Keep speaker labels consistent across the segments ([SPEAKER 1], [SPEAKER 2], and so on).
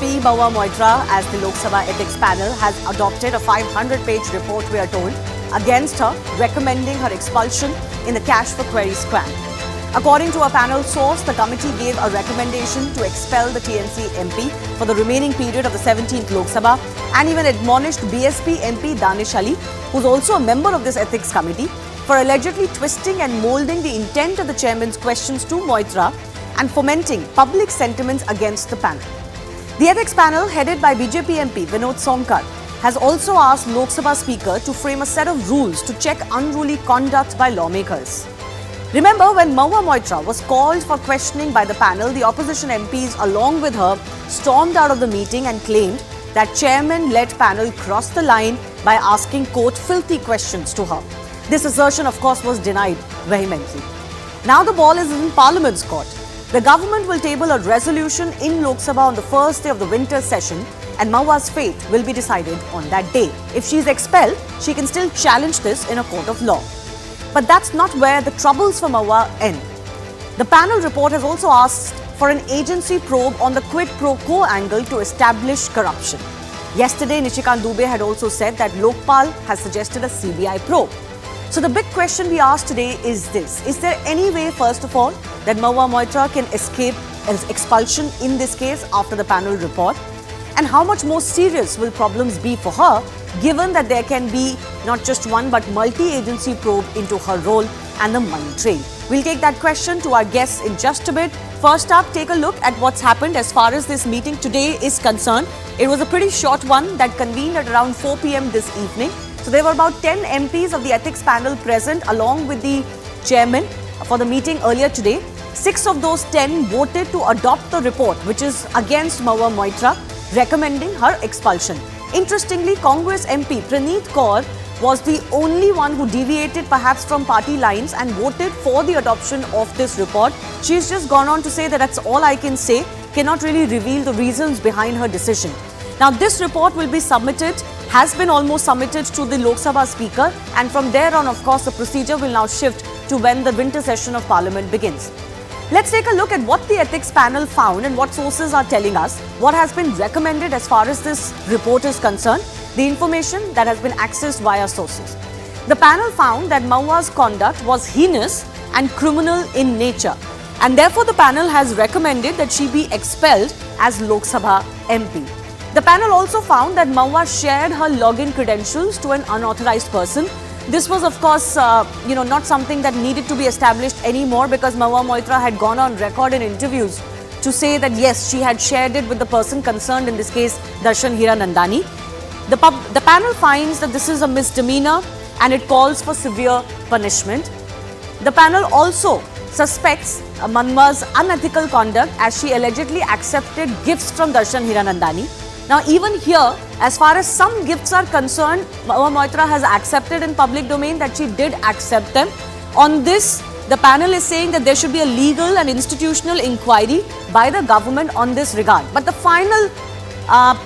[SPEAKER 1] MP Mahua Moitra, as the Lok Sabha Ethics Panel, has adopted a 500-page report, we are told, against her, recommending her expulsion in the cash for queries scam. According to a panel source, the committee gave a recommendation to expel the TMC MP for the remaining period of the 17th Lok Sabha and even admonished BSP MP Danish Ali, who is also a member of this ethics committee, for allegedly twisting and moulding the intent of the chairman's questions to Moitra and fomenting public sentiments against the panel. The ethics panel, headed by BJP MP Vinod Sonkar, has also asked Lok Sabha Speaker to frame a set of rules to check unruly conduct by lawmakers. Remember, when Mahua Moitra was called for questioning by the panel, the opposition MPs along with her stormed out of the meeting and claimed that chairman let panel cross the line by asking, quote, filthy questions to her. This assertion, of course, was denied vehemently. Now the ball is in Parliament's court. The government will table a resolution in Lok Sabha on the first day of the winter session, and Mahua's fate will be decided on that day. If she is expelled, she can still challenge this in a court of law. But that's not where the troubles for Mahua end. The panel report has also asked for an agency probe on the quid pro quo angle to establish corruption. Yesterday, Nishikant Dubey had also said that Lokpal has suggested a CBI probe. So the big question we ask today is this: is there any way, first of all, that Mahua Moitra can escape expulsion in this case after the panel report? And how much more serious will problems be for her, given that there can be not just one but multi-agency probe into her role and the money trail? We'll take that question to our guests in just a bit. First up, take a look at what's happened as far as this meeting today is concerned. It was a pretty short one that convened at around 4 p.m. this evening. So there were about 10 MPs of the ethics panel present along with the chairman for the meeting earlier today. 6 of those 10 voted to adopt the report, which is against Mahua Moitra, recommending her expulsion. Interestingly, Congress MP Praneeth Kaur was the only one who deviated perhaps from party lines and voted for the adoption of this report. She's just gone on to say that that's all I can say, cannot really reveal the reasons behind her decision. Now, this report will be submitted, has been almost submitted to the Lok Sabha Speaker, and from there on, of course, the procedure will now shift to when the winter session of Parliament begins. Let's take a look at what the ethics panel found and what sources are telling us, what has been recommended as far as this report is concerned, the information that has been accessed via sources. The panel found that Mahua's conduct was heinous and criminal in nature, and therefore the panel has recommended that she be expelled as Lok Sabha MP. The panel also found that Mahua shared her login credentials to an unauthorized person. This was, of course, not something that needed to be established anymore, because Mahua Moitra had gone on record in interviews to say that yes, she had shared it with the person concerned, in this case, Darshan Hiranandani. The panel finds that this is a misdemeanor and it calls for severe punishment. The panel also suspects Mahaua's unethical conduct as she allegedly accepted gifts from Darshan Hiranandani. Now, even here, as far as some gifts are concerned, Mahua Moitra has accepted in public domain that she did accept them. On this, the panel is saying that there should be a legal and institutional inquiry by the government on this regard. But the final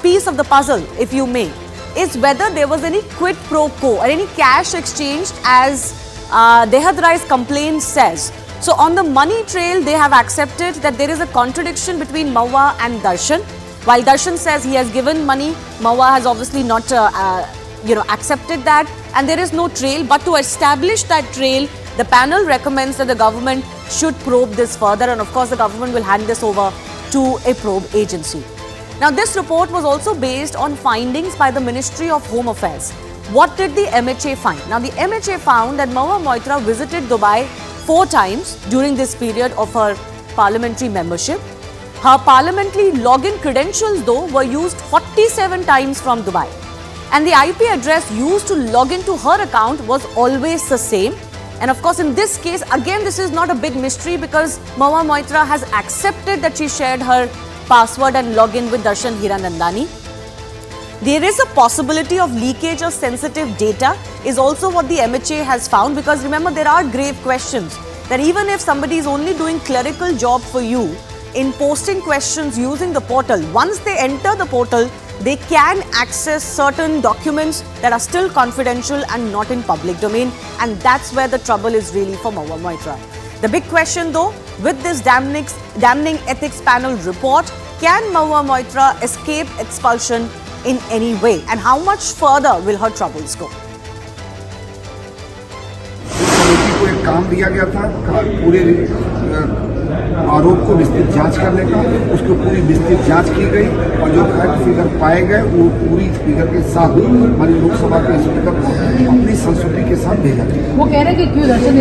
[SPEAKER 1] piece of the puzzle, if you may, is whether there was any quid pro quo or any cash exchanged, as Dehad Rai's complaint says. So on the money trail, they have accepted that there is a contradiction between Mahua and Darshan. While Darshan says he has given money, Mahua has obviously not accepted that, and there is no trail. But to establish that trail, the panel recommends that the government should probe this further, and of course the government will hand this over to a probe agency. Now, this report was also based on findings by the Ministry of Home Affairs. What did the MHA find? Now, the MHA found that Mahua Moitra visited Dubai 4 times during this period of her parliamentary membership. Her parliamentary login credentials, though, were used 47 times from Dubai. And the IP address used to log into her account was always the same. And of course, in this case, again, this is not a big mystery, because Mahua Moitra has accepted that she shared her password and login with Darshan Hiranandani. There is a possibility of leakage of sensitive data is also what the MHA has found, because remember, there are grave questions that even if somebody is only doing clerical job for you, in posting questions using the portal, once they enter the portal, they can access certain documents that are still confidential and not in public domain, and that's where the trouble is really for Mahua Moitra. The big question, though, with this damning ethics panel report, Can Mahua Moitra escape expulsion in any way? And how much further will her troubles go?
[SPEAKER 2] Committee को एक काम दिया गया था पूरे आरोप को विस्तृत जांच करने का, उसको पूरी विस्तृत जांच की गई और जो फैक्ट फिगर पाए गए वो पूरी फिगर के साथ हमारी लोकसभा के स्पीकर को अपनी संस्तुति के साथ भेजा गया। वो कह रहे हैं कि क्यों दर्शन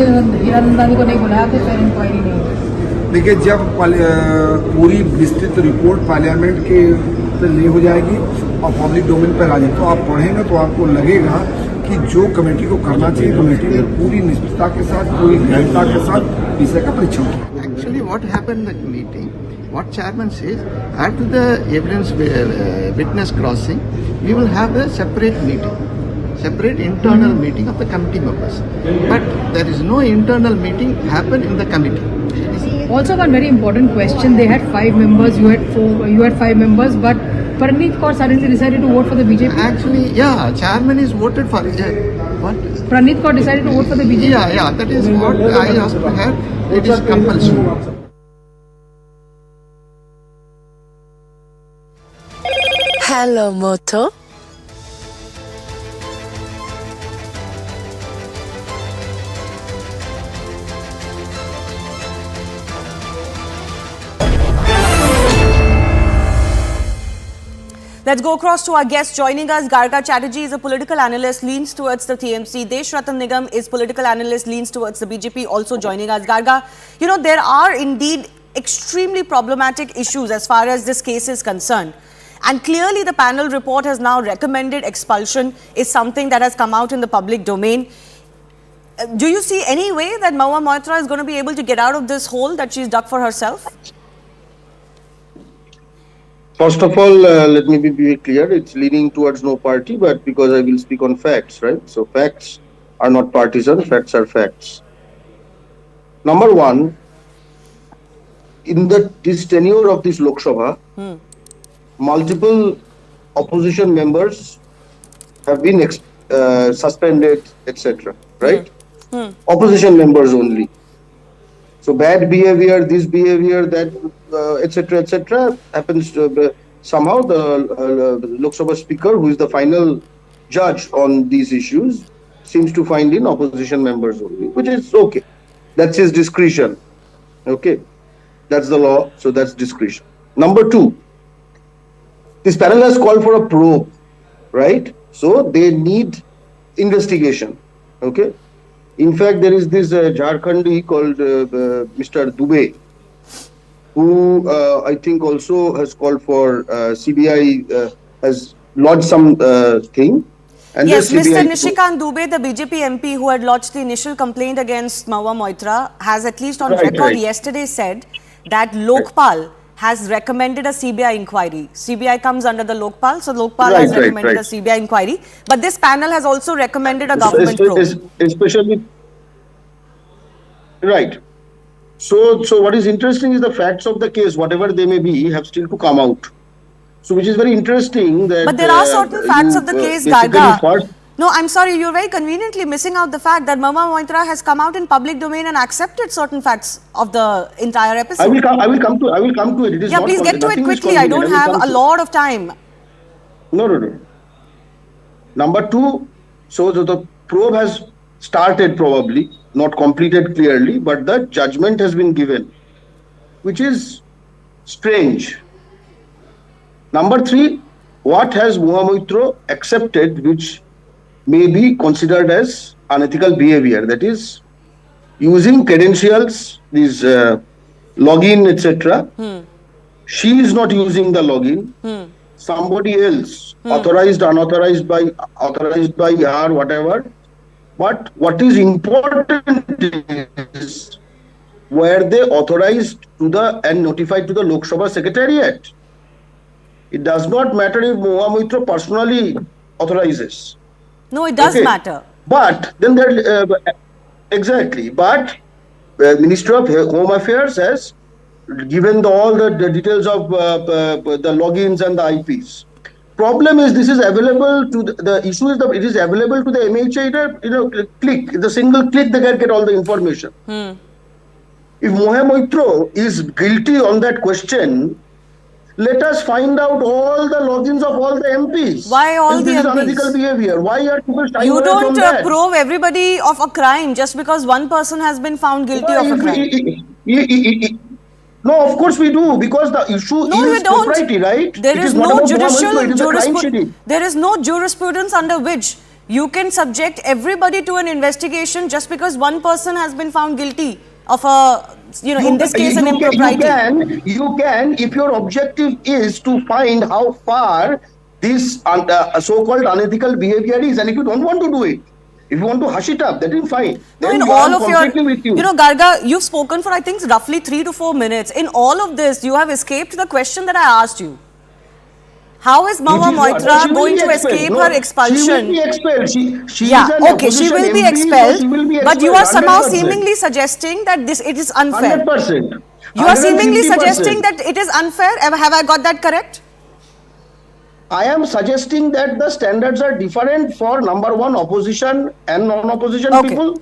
[SPEAKER 2] हीरानंदानी को नहीं बुलाया तो फिर इंक्वायरी नहीं। देखिए, जब पूरी विस्तृत रिपोर्ट पार्लियामेंट के नहीं हो जाएगी और पब्लिक डोमेन पर आ जाए तो आप पढ़ेंगे तो आपको लगेगा कि जो कमेटी को करना चाहिए कमेटी ने पूरी निष्पक्षता के साथ, पूरी गहनता के साथ विषय का परीक्षण किया।
[SPEAKER 3] Actually, what happened in the meeting, what chairman says, after the evidence witness crossing, we will have a separate meeting, separate internal meeting of the committee members. But there is no internal meeting happen in the committee.
[SPEAKER 4] Also, one very important question: they had 5 members, you had 4, you had 5 members, but Praneet Kaur suddenly decided to vote for the BJP.
[SPEAKER 3] Actually, yeah, chairman is voted for it. What?
[SPEAKER 4] Praneet Kaur decided to vote for the BJP.
[SPEAKER 3] Yeah, that is what I asked to her. It is compulsory.
[SPEAKER 5] Hello, Moto.
[SPEAKER 1] Let's go across to our guest joining us. Garga Chatterjee is a political analyst, leans towards the TMC. Desh Ratan Nigam is political analyst, leans towards the BJP, also joining us. Garga, you know, there are indeed extremely problematic issues as far as this case is concerned. And clearly the panel report has now recommended expulsion is something that has come out in the public domain. Do you see any way that Mahua Moitra is going to be able to get out of this hole that she's dug for herself?
[SPEAKER 6] First of all, let me be very clear. It's leaning towards no party, but because I will speak on facts, right? So facts are not partisan, facts are facts. Number one, in this tenure of this Lok Sabha, multiple opposition members have been suspended, etc. Right? Opposition members only. So bad behavior, this behavior, that, etc., happens somehow. The Lok Sabha Speaker, who is the final judge on these issues, seems to find in opposition members only, which is okay. That's his discretion. Okay, that's the law, so that's discretion. Number two, this panel has called for a probe, right? So they need investigation. Okay. In fact, there is this Jharkhandi called Mr. Dubey, who I think also has called for CBI, has lodged some thing. And
[SPEAKER 1] yes, Mr. Nishikant Dubey, the BJP MP who had lodged the initial complaint against Mahua Moitra, has at least on record yesterday said that Lokpal has recommended a CBI inquiry. CBI comes under the Lokpal, so Lokpal has recommended a CBI inquiry. But this panel has also recommended a government probe.
[SPEAKER 6] Especially, right. So what is interesting is the facts of the case, whatever they may be, have still to come out. So which is very interesting that...
[SPEAKER 1] But there are certain facts of the case, Garga. No, I'm sorry, you're very conveniently missing out the fact that Mahua Moitra has come out in public domain and accepted certain facts of the entire episode.
[SPEAKER 6] I will come to it. It is
[SPEAKER 1] please get to it quickly. I don't have a lot of time.
[SPEAKER 6] No. Number two, so the probe has started probably, not completed clearly, but the judgment has been given, which is strange. Number three, what has Mahua Moitra accepted, which may be considered as unethical behavior, that is using credentials, these login, etc. She is not using the login. Somebody else, authorized, unauthorized by, authorized by her, whatever. But what is important is were they authorized to the and notified to the Lok Sabha Secretariat. It does not matter if Mahua Moitra personally authorizes.
[SPEAKER 1] No, it does matter.
[SPEAKER 6] But then there, exactly. But Ministry of Home Affairs has given all the details of the logins and the IPs. Problem is this is available to the issue is that it is available to the MHA. Click the single click they can get all the information. If Mahua Moitra is guilty on that question, Let us find out all the logins of all the MPs.
[SPEAKER 1] Why all
[SPEAKER 6] if
[SPEAKER 1] the
[SPEAKER 6] this is
[SPEAKER 1] MPs?
[SPEAKER 6] unethical behavior, why are people shying
[SPEAKER 1] You
[SPEAKER 6] away
[SPEAKER 1] don't
[SPEAKER 6] from that?
[SPEAKER 1] prove everybody of a crime just because one person has been found guilty
[SPEAKER 6] Why?
[SPEAKER 1] of a crime.
[SPEAKER 6] No, of course we do, because the issue
[SPEAKER 1] No, you
[SPEAKER 6] is
[SPEAKER 1] don't.
[SPEAKER 6] propriety, right?
[SPEAKER 1] There
[SPEAKER 6] It
[SPEAKER 1] is
[SPEAKER 6] not
[SPEAKER 1] no
[SPEAKER 6] about
[SPEAKER 1] judicial
[SPEAKER 6] Mahua Moitra, it is a crime shedding.
[SPEAKER 1] There is no jurisprudence under which you can subject everybody to an investigation just because one person has been found guilty of a, in this case, an impropriety.
[SPEAKER 6] You can, if your objective is to find how far this so-called unethical behavior is, and if you don't want to do it, if you want to hush it up, that is fine.
[SPEAKER 1] No,
[SPEAKER 6] Then
[SPEAKER 1] in
[SPEAKER 6] you
[SPEAKER 1] all
[SPEAKER 6] are
[SPEAKER 1] of your,
[SPEAKER 6] completely with you.
[SPEAKER 1] Garga, you've spoken for, I think, roughly 3 to 4 minutes. In all of this, you have escaped the question that I asked you. How is Mahua Moitra going to escape her expulsion?
[SPEAKER 6] She will be expelled. She
[SPEAKER 1] will be expelled.
[SPEAKER 6] So
[SPEAKER 1] but you are somehow
[SPEAKER 6] 100%.
[SPEAKER 1] seemingly suggesting that it is unfair.
[SPEAKER 6] 100%.
[SPEAKER 1] You are seemingly suggesting that it is unfair. Have I got that correct?
[SPEAKER 6] I am suggesting that the standards are different for number one, opposition and non-opposition people,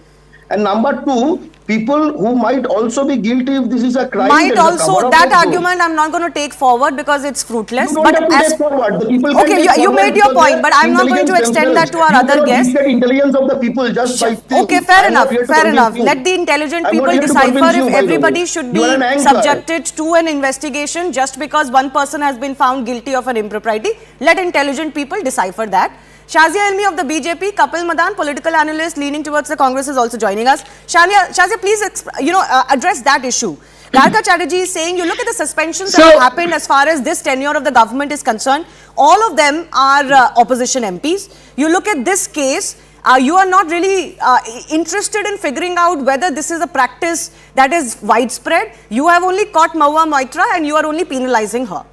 [SPEAKER 6] and number two, people who might also be guilty if this is a crime.
[SPEAKER 1] Might also, that argument I'm not going to take forward because it's fruitless.
[SPEAKER 6] You don't have to take forward. The people
[SPEAKER 1] okay, you made your point, but I'm not going to extend that to our other guests.
[SPEAKER 6] The intelligence of the people just by
[SPEAKER 1] okay, fair enough. Let the intelligent people decipher if everybody should be subjected to an investigation just because one person has been found guilty of an impropriety. Let intelligent people decipher that. Shazia Elmi of the BJP, Kapil Madan, political analyst leaning towards the Congress, is also joining us. Shazia, please address that issue. Garga Chatterjee is saying, you look at the suspensions that have happened as far as this tenure of the government is concerned, all of them are opposition MPs. You look at this case, you are not really interested in figuring out whether this is a practice that is widespread. You have only caught Mahua Moitra and you are only penalizing her.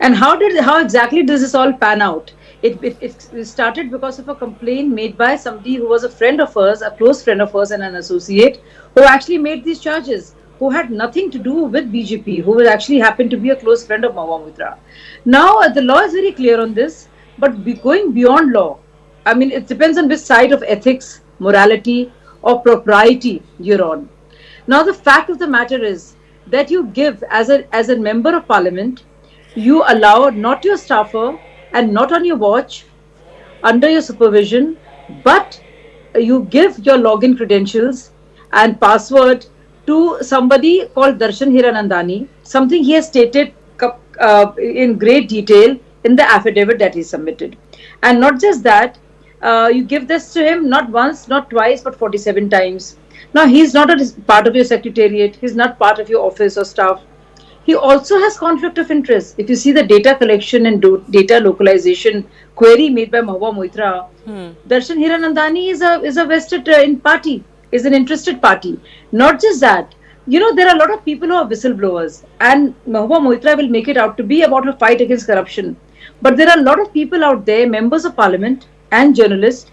[SPEAKER 7] And how exactly does this all pan out? It started because of a complaint made by somebody who was a friend of hers, a close friend of hers and an associate, who actually made these charges, who had nothing to do with BJP, who actually happened to be a close friend of Mahua Moitra. Now, the law is very clear on this, but going beyond law, I mean, it depends on which side of ethics, morality or propriety you're on. Now, the fact of the matter is that you give, as a member of parliament, you allow not your staffer and not on your watch, under your supervision, but you give your login credentials and password to somebody called Darshan Hiranandani, something he has stated in great detail in the affidavit that he submitted. And not just that, you give this to him not once, not twice, but 47 times. Now, he's not a part of your secretariat, he's not part of your office or staff. He also has conflict of interest. If you see the data collection and data localization query made by Mahua Moitra, Darshan Hiranandani is a vested party, is an interested party. Not just that, there are a lot of people who are whistleblowers, and Mahua Moitra will make it out to be about her fight against corruption. But there are a lot of people out there, members of parliament and journalists,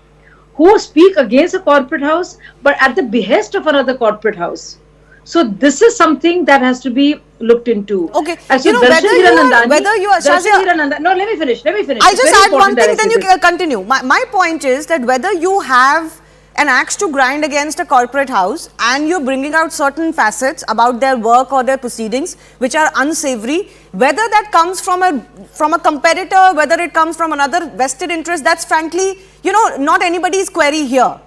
[SPEAKER 7] who speak against a corporate house, but at the behest of another corporate house. So this is something that has to be looked into.
[SPEAKER 1] Okay,
[SPEAKER 7] whether you are Shazia, no, let me finish.
[SPEAKER 1] I'll just add one thing, then you can continue. My point is that whether you have an axe to grind against a corporate house and you're bringing out certain facets about their work or their proceedings which are unsavory, whether that comes from a competitor, whether it comes from another vested interest, that's frankly, not anybody's query here.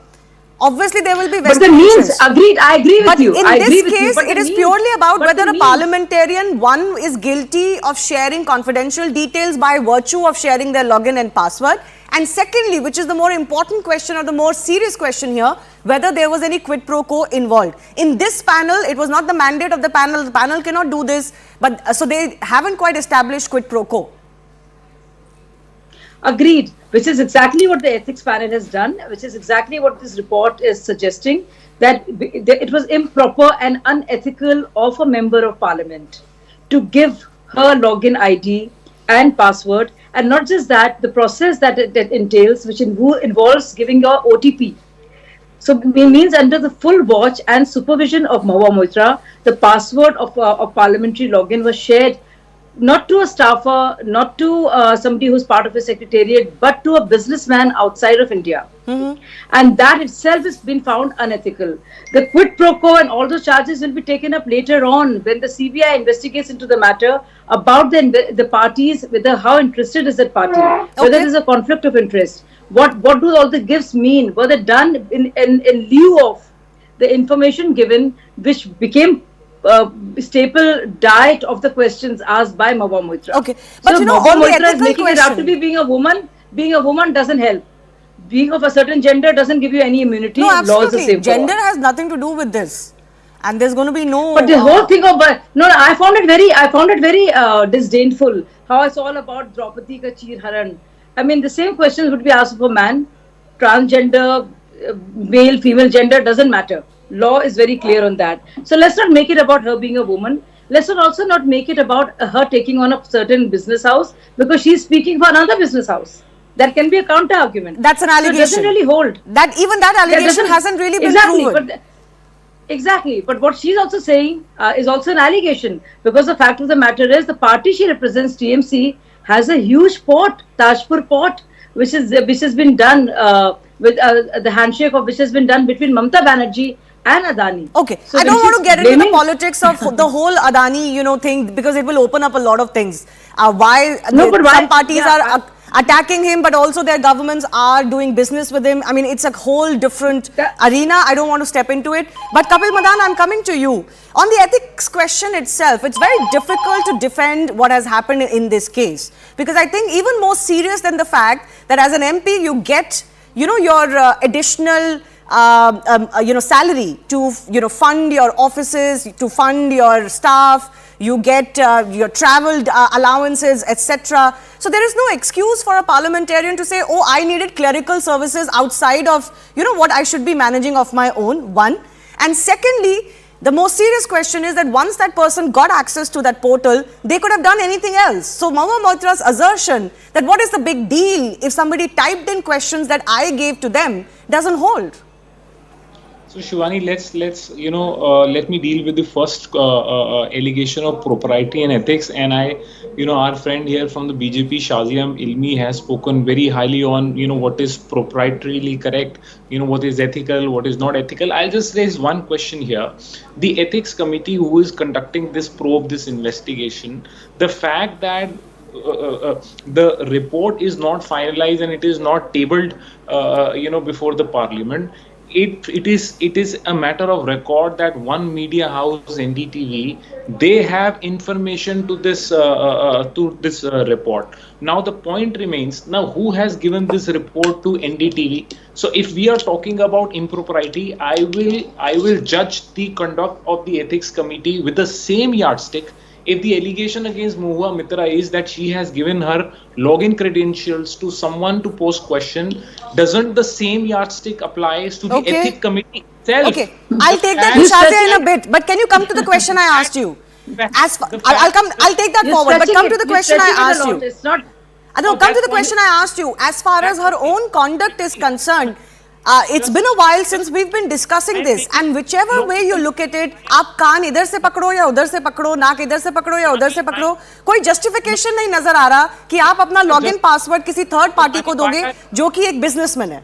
[SPEAKER 1] Obviously, there will be vested interests.
[SPEAKER 7] Agreed, I agree with you.
[SPEAKER 1] But in this case, it is purely about whether a parliamentarian, one, is guilty of sharing confidential details by virtue of sharing their login and password. And secondly, which is the more important question or the more serious question here, whether there was any quid pro quo involved. In this panel, it was not the mandate of the panel. The panel cannot do this. But so they haven't quite established quid pro quo.
[SPEAKER 7] Agreed, which is exactly what the ethics panel has done, which is exactly what this report is suggesting, that it was improper and unethical of a member of parliament to give her login ID and password, and not just that, the process that it entails, which involves giving your OTP. So it means under the full watch and supervision of Mahua Moitra, the password of parliamentary login was shared not to a staffer, not to somebody who's part of a secretariat, but to a businessman outside of India. And that itself has been found unethical. The quid pro quo and all those charges will be taken up later on when the CBI investigates into the matter about the parties, whether how interested is that party, whether there's a conflict of interest. What do all the gifts mean? Were they done in lieu of the information given, which became staple diet of the questions asked by Mahua Moitra.
[SPEAKER 1] Okay, but
[SPEAKER 7] so
[SPEAKER 1] you know,
[SPEAKER 7] Mahua
[SPEAKER 1] on the
[SPEAKER 7] Moitra is
[SPEAKER 1] ethical
[SPEAKER 7] making it out to be being a woman doesn't help. Being of a certain gender doesn't give you any immunity.
[SPEAKER 1] No,
[SPEAKER 7] Law is the
[SPEAKER 1] absolutely.
[SPEAKER 7] same
[SPEAKER 1] Gender has nothing to do with this, and there's going to be no.
[SPEAKER 7] But the whole thing of I found it very disdainful. How it's all about Draupadi ka Cheer Haran. I mean, the same questions would be asked of a man, transgender, male, female, gender doesn't matter. Law is very clear on that. So let's not make it about her being a woman. Let's also not make it about her taking on a certain business house because she's speaking for another business house. That can be a counter argument.
[SPEAKER 1] That's an allegation.
[SPEAKER 7] So it doesn't really hold.
[SPEAKER 1] That even that allegation hasn't really been proven.
[SPEAKER 7] Exactly. But what she's also saying is also an allegation because the fact of the matter is the party she represents, TMC, has a huge port, Tajpur port, which has been done with the handshake of which has been done between Mamata Banerjee and Adani.
[SPEAKER 1] Okay,
[SPEAKER 7] so
[SPEAKER 1] I don't want to get into the politics of the whole Adani, thing because it will open up a lot of things. Why some parties are attacking him, but also their governments are doing business with him. I mean, it's a whole different arena. I don't want to step into it. But Kapil Madan, I'm coming to you. On the ethics question itself, it's very difficult to defend what has happened in this case. Because I think even more serious than the fact that as an MP, you get, your additional salary to, fund your offices, to fund your staff, you get your travel allowances, etc. So there is no excuse for a parliamentarian to say, oh, I needed clerical services outside of, what I should be managing of my own, one. And secondly, the most serious question is that once that person got access to that portal, they could have done anything else. So Mahua Moitra's assertion that what is the big deal if somebody typed in questions that I gave to them doesn't hold.
[SPEAKER 8] So Shivani, let me deal with the first allegation of propriety and ethics. And our friend here from the BJP, Shazia Ilmi, has spoken very highly on, what is proprietarily correct, what is ethical, what is not ethical. I'll just raise one question here. The ethics committee who is conducting this probe, this investigation, the fact that the report is not finalized and it is not tabled, before the parliament. It is a matter of record that one media house, NDTV, they have information to this report. Now the point remains, now who has given this report to NDTV? So if we are talking about impropriety, I will judge the conduct of the ethics committee with the same yardstick. If the allegation against Mahua Moitra is that she has given her login credentials to someone to post question, doesn't the same yardstick applies to the ethics committee itself? Okay,
[SPEAKER 1] I'll take that in a bit. But can you come to the question I asked you? I'll take that forward. But come to the question I asked you.
[SPEAKER 7] It's not.
[SPEAKER 1] Come to the question I asked you. As far as her own conduct is concerned, it's been a while since we've been discussing this, and whichever way you look at it, आप कान इधर से पकड़ो या उधर से पकड़ो, नाक इधर से पकड़ो या उधर से पकड़ो, कोई justification नहीं नजर आ रहा कि आप अपना login password किसी third party को दोगे जो कि एक businessman है.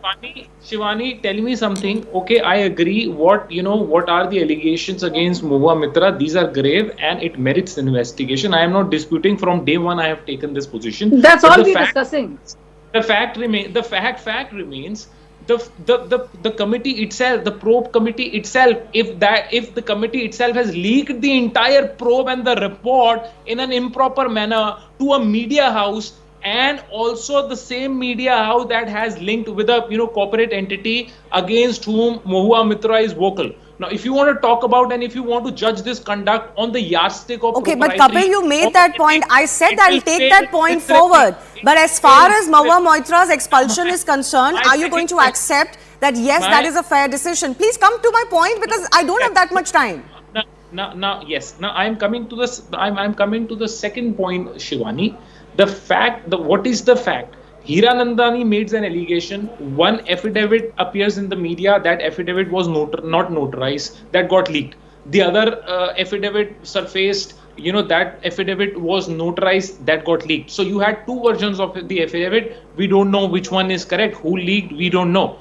[SPEAKER 8] Shivani, tell me something. Okay, I agree. What are the allegations against Mahua Moitra? These are grave and it merits investigation. I am not disputing. From day one, I have taken this position.
[SPEAKER 7] That's all we're discussing.
[SPEAKER 8] The fact remains. The committee itself, the probe committee itself, if the committee itself has leaked the entire probe and the report in an improper manner to a media house, and also the same media house that has linked with a corporate entity against whom Mahua Moitra is vocal. Now, if you want to talk about and if you want to judge this conduct on the yardstick of
[SPEAKER 1] okay, but Kapil, you made that point. I said I'll take that point forward. But as far as Mahua Moitra's expulsion is concerned, are you going to accept that yes, that is a fair decision? Please come to my point because I don't have that much time.
[SPEAKER 8] Yes. Now I'm coming to this. I'm coming to the second point, Shivani. What is the fact? Hiranandani made an allegation. One affidavit appears in the media. That affidavit was not notarized. That got leaked. The other affidavit surfaced that affidavit was notarized, that got leaked. So you had two versions of the affidavit. We don't know which one is correct. Who leaked? We don't know.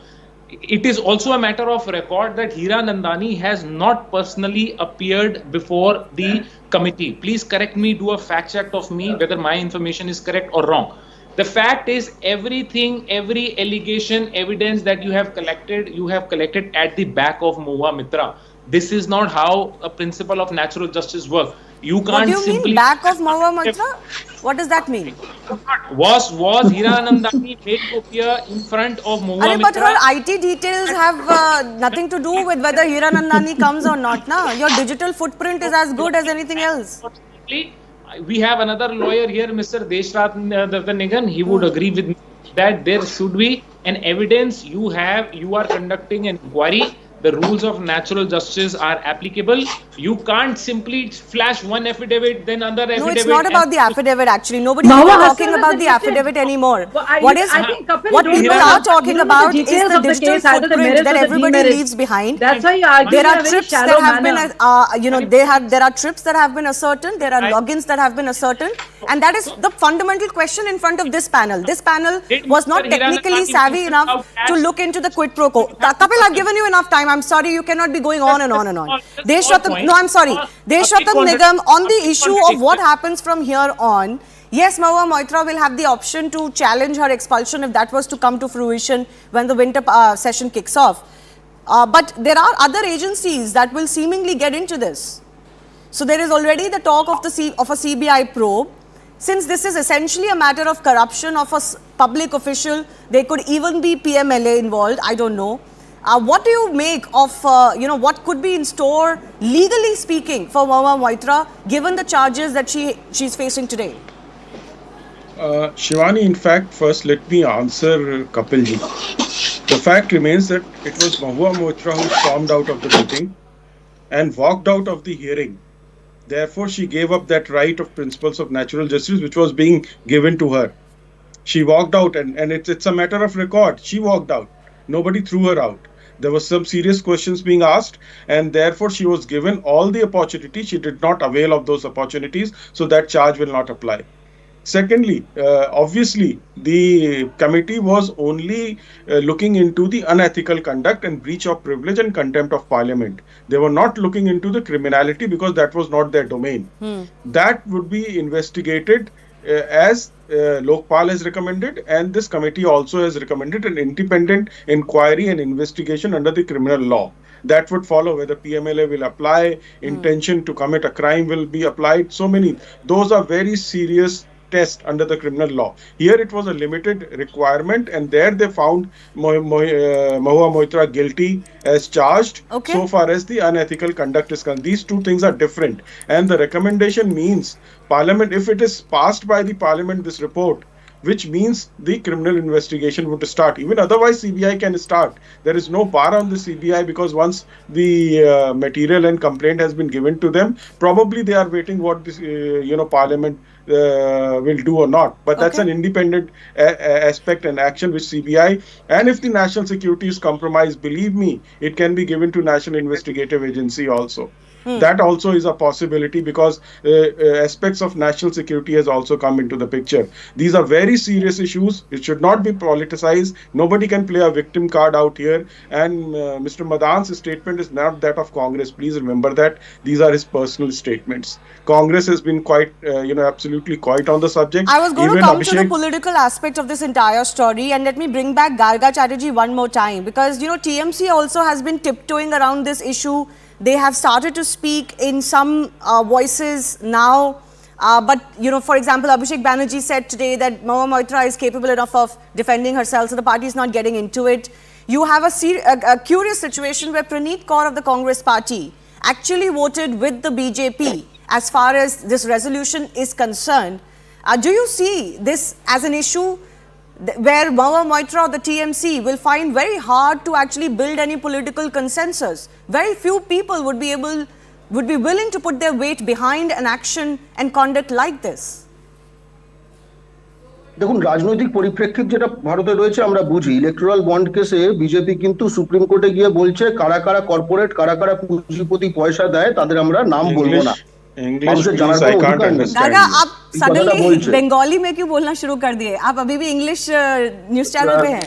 [SPEAKER 8] It is also a matter of record that Hiranandani has not personally appeared before the committee. Please correct me, do a fact check of me whether my information is correct or wrong. The fact is, everything, every allegation, evidence that you have collected at the back of Mahua Moitra. This is not how a principle of natural justice works. You can't
[SPEAKER 1] What do you
[SPEAKER 8] simply
[SPEAKER 1] mean, back of Mahua Moitra? What does that mean?
[SPEAKER 8] Was Hiranandani made to appear in front of Mahua
[SPEAKER 1] But her
[SPEAKER 8] Moitra?
[SPEAKER 1] IT details have nothing to do with whether Hiranandani comes or not. Na? Your digital footprint is as good as anything else.
[SPEAKER 8] We have another lawyer here, Mr. Deshrat Nigan. He would agree with me that there should be an evidence. You are conducting an inquiry. The rules of natural justice are applicable. You can't simply flash one affidavit, then another affidavit.
[SPEAKER 1] No, it's not about the affidavit actually. Nobody's
[SPEAKER 7] Mahua
[SPEAKER 1] even
[SPEAKER 7] has
[SPEAKER 1] talking
[SPEAKER 7] said
[SPEAKER 1] about
[SPEAKER 7] that
[SPEAKER 1] the
[SPEAKER 7] the
[SPEAKER 1] affidavit anymore.
[SPEAKER 7] Well,
[SPEAKER 1] What
[SPEAKER 7] don't
[SPEAKER 1] people
[SPEAKER 7] know
[SPEAKER 1] are talking
[SPEAKER 7] the
[SPEAKER 1] about is
[SPEAKER 7] details
[SPEAKER 1] the
[SPEAKER 7] of the
[SPEAKER 1] digital
[SPEAKER 7] case, either the
[SPEAKER 1] footprint
[SPEAKER 7] merits
[SPEAKER 1] that
[SPEAKER 7] or the
[SPEAKER 1] everybody
[SPEAKER 7] demerits.
[SPEAKER 1] leaves behind.
[SPEAKER 7] That's why you argue
[SPEAKER 1] There
[SPEAKER 7] in
[SPEAKER 1] are
[SPEAKER 7] a very
[SPEAKER 1] trips
[SPEAKER 7] shallow
[SPEAKER 1] that have
[SPEAKER 7] manner.
[SPEAKER 1] been, there are trips that have been ascertained. There are logins that have been ascertained, and that is the fundamental question in front of this panel. This panel was not technically savvy enough to look into the quid pro quo. Kapil, I've given you enough time. I'm sorry, you cannot be going on and on and on. Deshratam Nigam, on the issue of what happens from here on, yes, Mahua Moitra will have the option to challenge her expulsion if that was to come to fruition when the winter session kicks off. But there are other agencies that will seemingly get into this. So there is already the talk of a CBI probe. Since this is essentially a matter of corruption of a public official, there could even be PMLA involved, I don't know. What do you make of, what could be in store, legally speaking, for Mahua Moitra, given the charges that she's facing today?
[SPEAKER 9] Shivani, in fact, first let me answer Kapilji. The fact remains that it was Mahua Moitra who stormed out of the meeting and walked out of the hearing. Therefore, she gave up that right of principles of natural justice which was being given to her. She walked out and it's a matter of record. She walked out. Nobody threw her out. There were some serious questions being asked and therefore she was given all the opportunity. She did not avail of those opportunities, so that charge will not apply. Secondly, obviously, the committee was only looking into the unethical conduct and breach of privilege and contempt of parliament. They were not looking into the criminality because that was not their domain. That would be investigated as Lokpal has recommended, and this committee also has recommended an independent inquiry and investigation under the criminal law. That would follow whether PMLA will apply, intention to commit a crime will be applied. So many, those are very serious test under the criminal law. Here it was a limited requirement and there they found Mahua Moitra guilty as charged so far as the unethical conduct is concerned. These two things are different and the recommendation means Parliament, if it is passed by the Parliament, this report, which means the criminal investigation would start. Even otherwise CBI can start. There is no bar on the CBI because once the material and complaint has been given to them, probably they are waiting what this Parliament will do or not. But that's an independent aspect and action which CBI, and if the national security is compromised, believe me, it can be given to National Investigative Agency also. That also is a possibility because aspects of national security has also come into the picture. These are very serious issues. It should not be politicized. Nobody can play a victim card out here. And Mr. Madan's statement is not that of Congress. Please remember that. These are his personal statements. Congress has been quite, absolutely quiet on the subject.
[SPEAKER 1] I was going to come to the political aspect of this entire story, and let me bring back Garga Chatterjee one more time because, TMC also has been tiptoeing around this issue. They have started to speak in some voices now. But, for example, Abhishek Banerjee said today that Mahua Moitra is capable enough of defending herself, so the party is not getting into it. You have a curious situation where Praneeth Kaur of the Congress party actually voted with the BJP as far as this resolution is concerned. Do you see this as an issue where Mahua Moitra or the TMC will find very hard to actually build any political consensus? Very few people would be willing to put their weight behind an action and conduct like this.
[SPEAKER 6] দেখুন রাজনৈতিক পরিপ্রেক্ষিত যেটা ভারতে রয়েছে আমরা বুঝি। Electoral bond কেসে BJP কিন্তু supreme কোর্টে গিয়ে বলছে কারা কারা কর্পোরেট, কারা কারা পুঁজিপতি পয়সা দেয় তাদের আমরা নাম বলবো না।
[SPEAKER 9] English, please, I can't understand
[SPEAKER 1] Gaga,
[SPEAKER 9] you.
[SPEAKER 1] आप सडनली बंगाली में क्यों बोलना शुरू कर दिए? आप अभी भी इंग्लिश न्यूज चैनल पे हैं?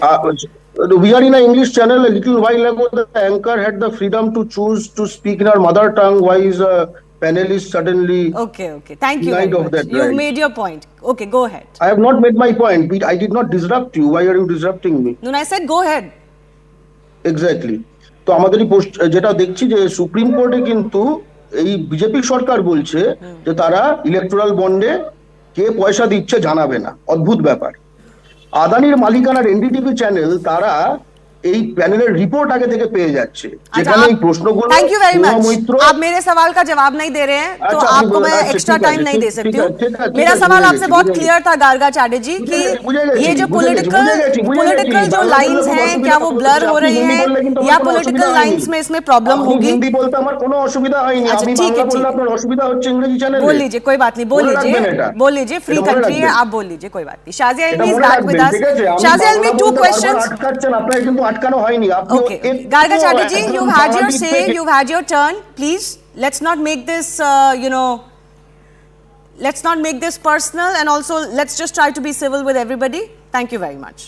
[SPEAKER 6] We are in an English channel. A little while ago, the anchor had the freedom to choose to speak in our mother tongue. Why is a panelist suddenly?
[SPEAKER 1] Okay. Thank you very much. You've made your point. Okay, go ahead.
[SPEAKER 6] I have not made my point. I did not disrupt you. Why are you disrupting me?
[SPEAKER 1] No, I said go ahead.
[SPEAKER 6] Exactly. তো আমাদের যেটা দেখছি যে supreme কোর্টে কিন্তু এই BJP সরকার বলছে যে তারা ইলেকট্রাল বন্ডে কে পয়সা দিচ্ছে জানাবে না। অদ্ভুত ব্যাপার। আদানির মালিকানার এনডিটিভি চ্যানেল তারা এই প্যানেলের রিपोर्ट आगे থেকে পেয়ে যাচ্ছে যেখানে এই প্রশ্নগুলো
[SPEAKER 1] थैंक यू वेरी मच आप मेरे सवाल का जवाब नहीं दे रहे हैं तो आपको मैं एक्स्ट्रा टाइम नहीं दे सकती हूँ मेरा सवाल आपसे बहुत क्लियर था गार्गा चैटर्जी कि ये जो पॉलिटिकल जो लाइंस हैं क्या वो ब्लर हो रही हैं या पॉलिटिकल लाइंस में इसमें प्रॉब्लम होगी
[SPEAKER 6] हिंदी बोलते আমার কোনো অসুবিধা হয়নি আমি বাংলা বললে আপনার অসুবিধা হচ্ছে ইংরেজি চ্যানেলে
[SPEAKER 1] बोल लीजिए कोई बात नहीं बोल लीजिए फ्री कंट्री है आप बोल लीजिए कोई बात नहीं Shazia Ilmi is back with us Shazia Ilmi 2 questions আটকাচ্ছেন আপনারা কিন্তু আটকানো হয়নি Okay, Garga Chatterjee, you've had your say, you've had your turn. Please, let's not make this, let's not make this personal, and also let's just try to be civil with everybody. Thank you very much.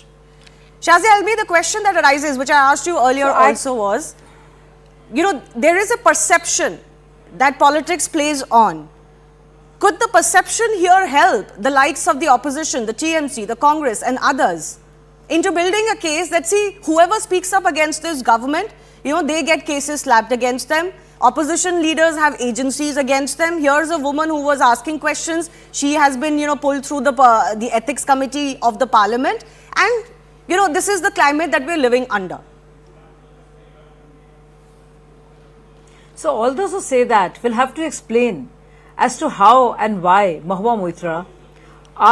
[SPEAKER 1] Shazia Almi, the question that arises, which I asked you earlier also was, there is a perception that politics plays on. Could the perception here help the likes of the opposition, the TMC, the Congress and others into building a case that, see, whoever speaks up against this government, they get cases slapped against them. Opposition leaders have agencies against them. Here's a woman who was asking questions. She has been, pulled through the ethics committee of the parliament. And, this is the climate that we're living under.
[SPEAKER 7] So all those who say that will have to explain as to how and why Mahua Moitra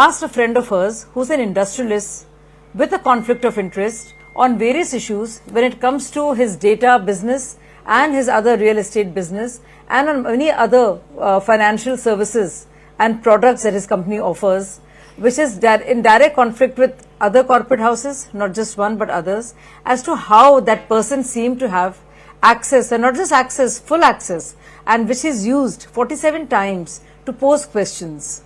[SPEAKER 7] asked a friend of hers who's an industrialist with a conflict of interest on various issues when it comes to his data business and his other real estate business and on many other financial services and products that his company offers, which is in direct conflict with other corporate houses, not just one but others, as to how that person seemed to have access, and not just access, full access, and which is used 47 times to pose questions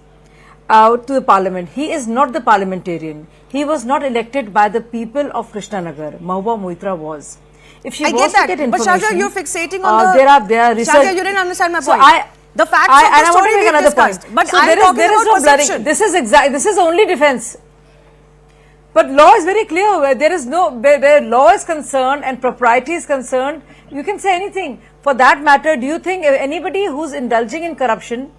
[SPEAKER 7] to the parliament. He is not the parliamentarian. He was not elected by the people of Krishnanagar. Mahua Moitra was. If she was to get information,
[SPEAKER 1] but Shazia, you're fixating on
[SPEAKER 7] there are research.
[SPEAKER 1] Shazia, you didn't understand my point. The facts of the story we discussed, but
[SPEAKER 7] so
[SPEAKER 1] I'm talking about perception.
[SPEAKER 7] This is only defense. But law is very clear. Where law is concerned and propriety is concerned, you can say anything. For that matter, do you think anybody who's indulging in corruption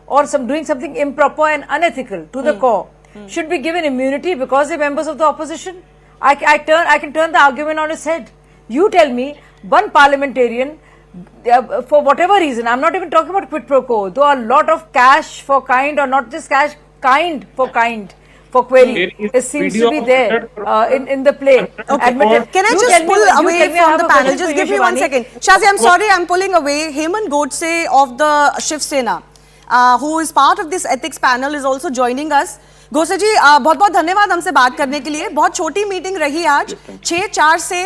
[SPEAKER 7] or doing something improper and unethical to the core should be given immunity because they're members of the opposition? I can turn the argument on its head. You tell me one parliamentarian, for whatever reason, I'm not even talking about quid pro quo, though a lot of cash for kind, or not just cash, kind for query, it seems to be there in the play.
[SPEAKER 1] Okay. Can I just pull away from the panel? Just give me 1 second. Shazia, I'm sorry, I'm pulling away. Hemant Godse of the Shiv Sena, who is part of this ethics panel, is also joining us. गोसे जी बहुत बहुत धन्यवाद हमसे बात करने के लिए। बहुत छोटी मीटिंग रही आज, 6-4 से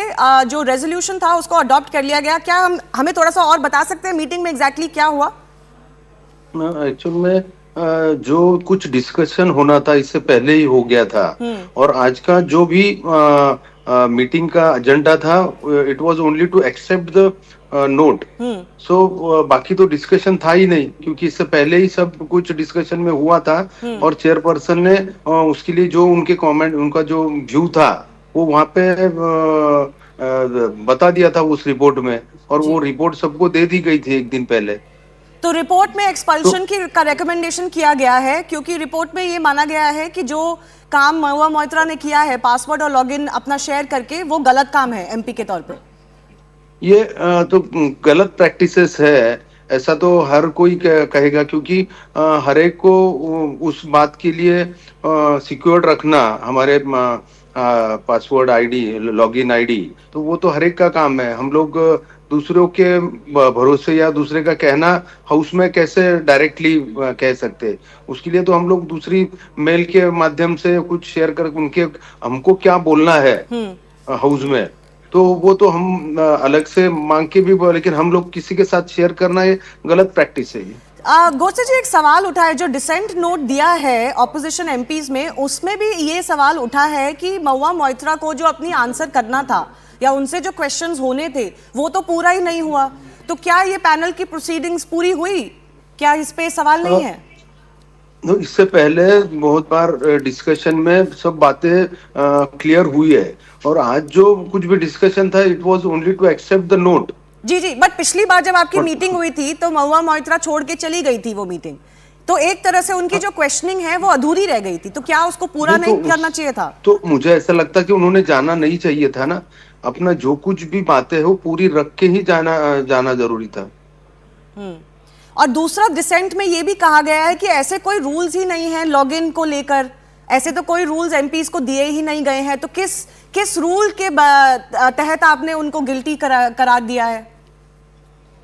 [SPEAKER 1] जो रेजोल्यूशन था उसको अडॉप्ट कर लिया गया। क्या हमें थोड़ा सा और बता सकते हैं मीटिंग में एग्जैक्टली क्या हुआ?
[SPEAKER 10] एक्चुअल में जो कुछ डिस्कशन होना था इससे पहले ही हो गया था, और आज का जो भी मीटिंग का एजेंडा था, it was only to accept the note. So बाकी तो डिस्कशन था ही नहीं, क्योंकि इससे पहले ही सब कुछ डिस्कशन में हुआ था, और चेयरपर्सन ने उसके लिए जो उनके कमेंट, उनका जो व्यू था वो वहाँ पे बता दिया था उस रिपोर्ट में, और वो रिपोर्ट सबको दे दी गई थी एक दिन पहले।
[SPEAKER 1] तो रिपोर्ट में एक्सपल्शन का रिकमेंडेशन किया गया है, क्योंकि रिपोर्ट में ये माना गया है कि जो काम महुआ मोइत्रा ने किया है पासवर्ड और लॉगिन अपना शेयर करके, वो गलत काम है एमपी के तौर पे।
[SPEAKER 10] ये तो गलत प्रैक्टिसेस है, ऐसा तो हर कोई कहेगा, क्योंकि हर एक को उस बात के लिए सिक्योर्ड रखना हमारे पासवर्ड आईडी, लॉगिन आईडी, तो वो तो हर एक का काम है। हम लोग दूसरों के भरोसे या दूसरे का कहना हाउस में कैसे डायरेक्टली कह सकते, उसके लिए तो हम लोग दूसरी मेल के माध्यम से कुछ शेयर कर उनके हमको क्या बोलना है हाउस में, तो वो तो हम अलग से मांग के भी, लेकिन हम लोग किसी के साथ शेयर करना ये गलत प्रैक्टिस है।
[SPEAKER 1] गोसे जी, एक सवाल उठा है, जो डिसेंट नोट दिया है ऑपोजिशन एमपीज में, उसमें भी ये सवाल उठा है कि महुआ मोइत्रा को जो अपनी आंसर करना था या उनसे जो क्वेश्चंस होने थे वो तो पूरा ही नहीं हुआ। तो क्या ये पैनल की प्रोसीडिंग्स पूरी हुई? क्या इस पे सवाल नहीं है?
[SPEAKER 10] इससे पहले बहुत बार डिस्कशन में सब बातें क्लियर हुई है, और आज जो कुछ भी डिस्कशन था it was only to accept the note.
[SPEAKER 1] जी जी, बट पिछली बार जब आपकी मीटिंग हुई थी तो महुआ मोइत्रा छोड़ के चली गई थी वो मीटिंग, तो एक तरह से उनकी जो क्वेश्चनिंग है वो अधूरी रह गई थी, तो क्या उसको पूरा नहीं करना चाहिए था?
[SPEAKER 10] तो मुझे ऐसा लगता कि उन्होंने जाना नहीं चाहिए था ना, अपना जो कुछ भी बातें है वो पूरी रख के ही जाना जरूरी था।
[SPEAKER 1] और दूसरा, डिसेंट में ये भी कहा गया है कि ऐसे कोई रूल्स ही नहीं है लॉगिन को लेकर, ऐसे तो कोई रूल्स एमपीज को दिए ही नहीं गए हैं, तो किस रूल के तहत आपने उनको गिल्टी करार दिया है?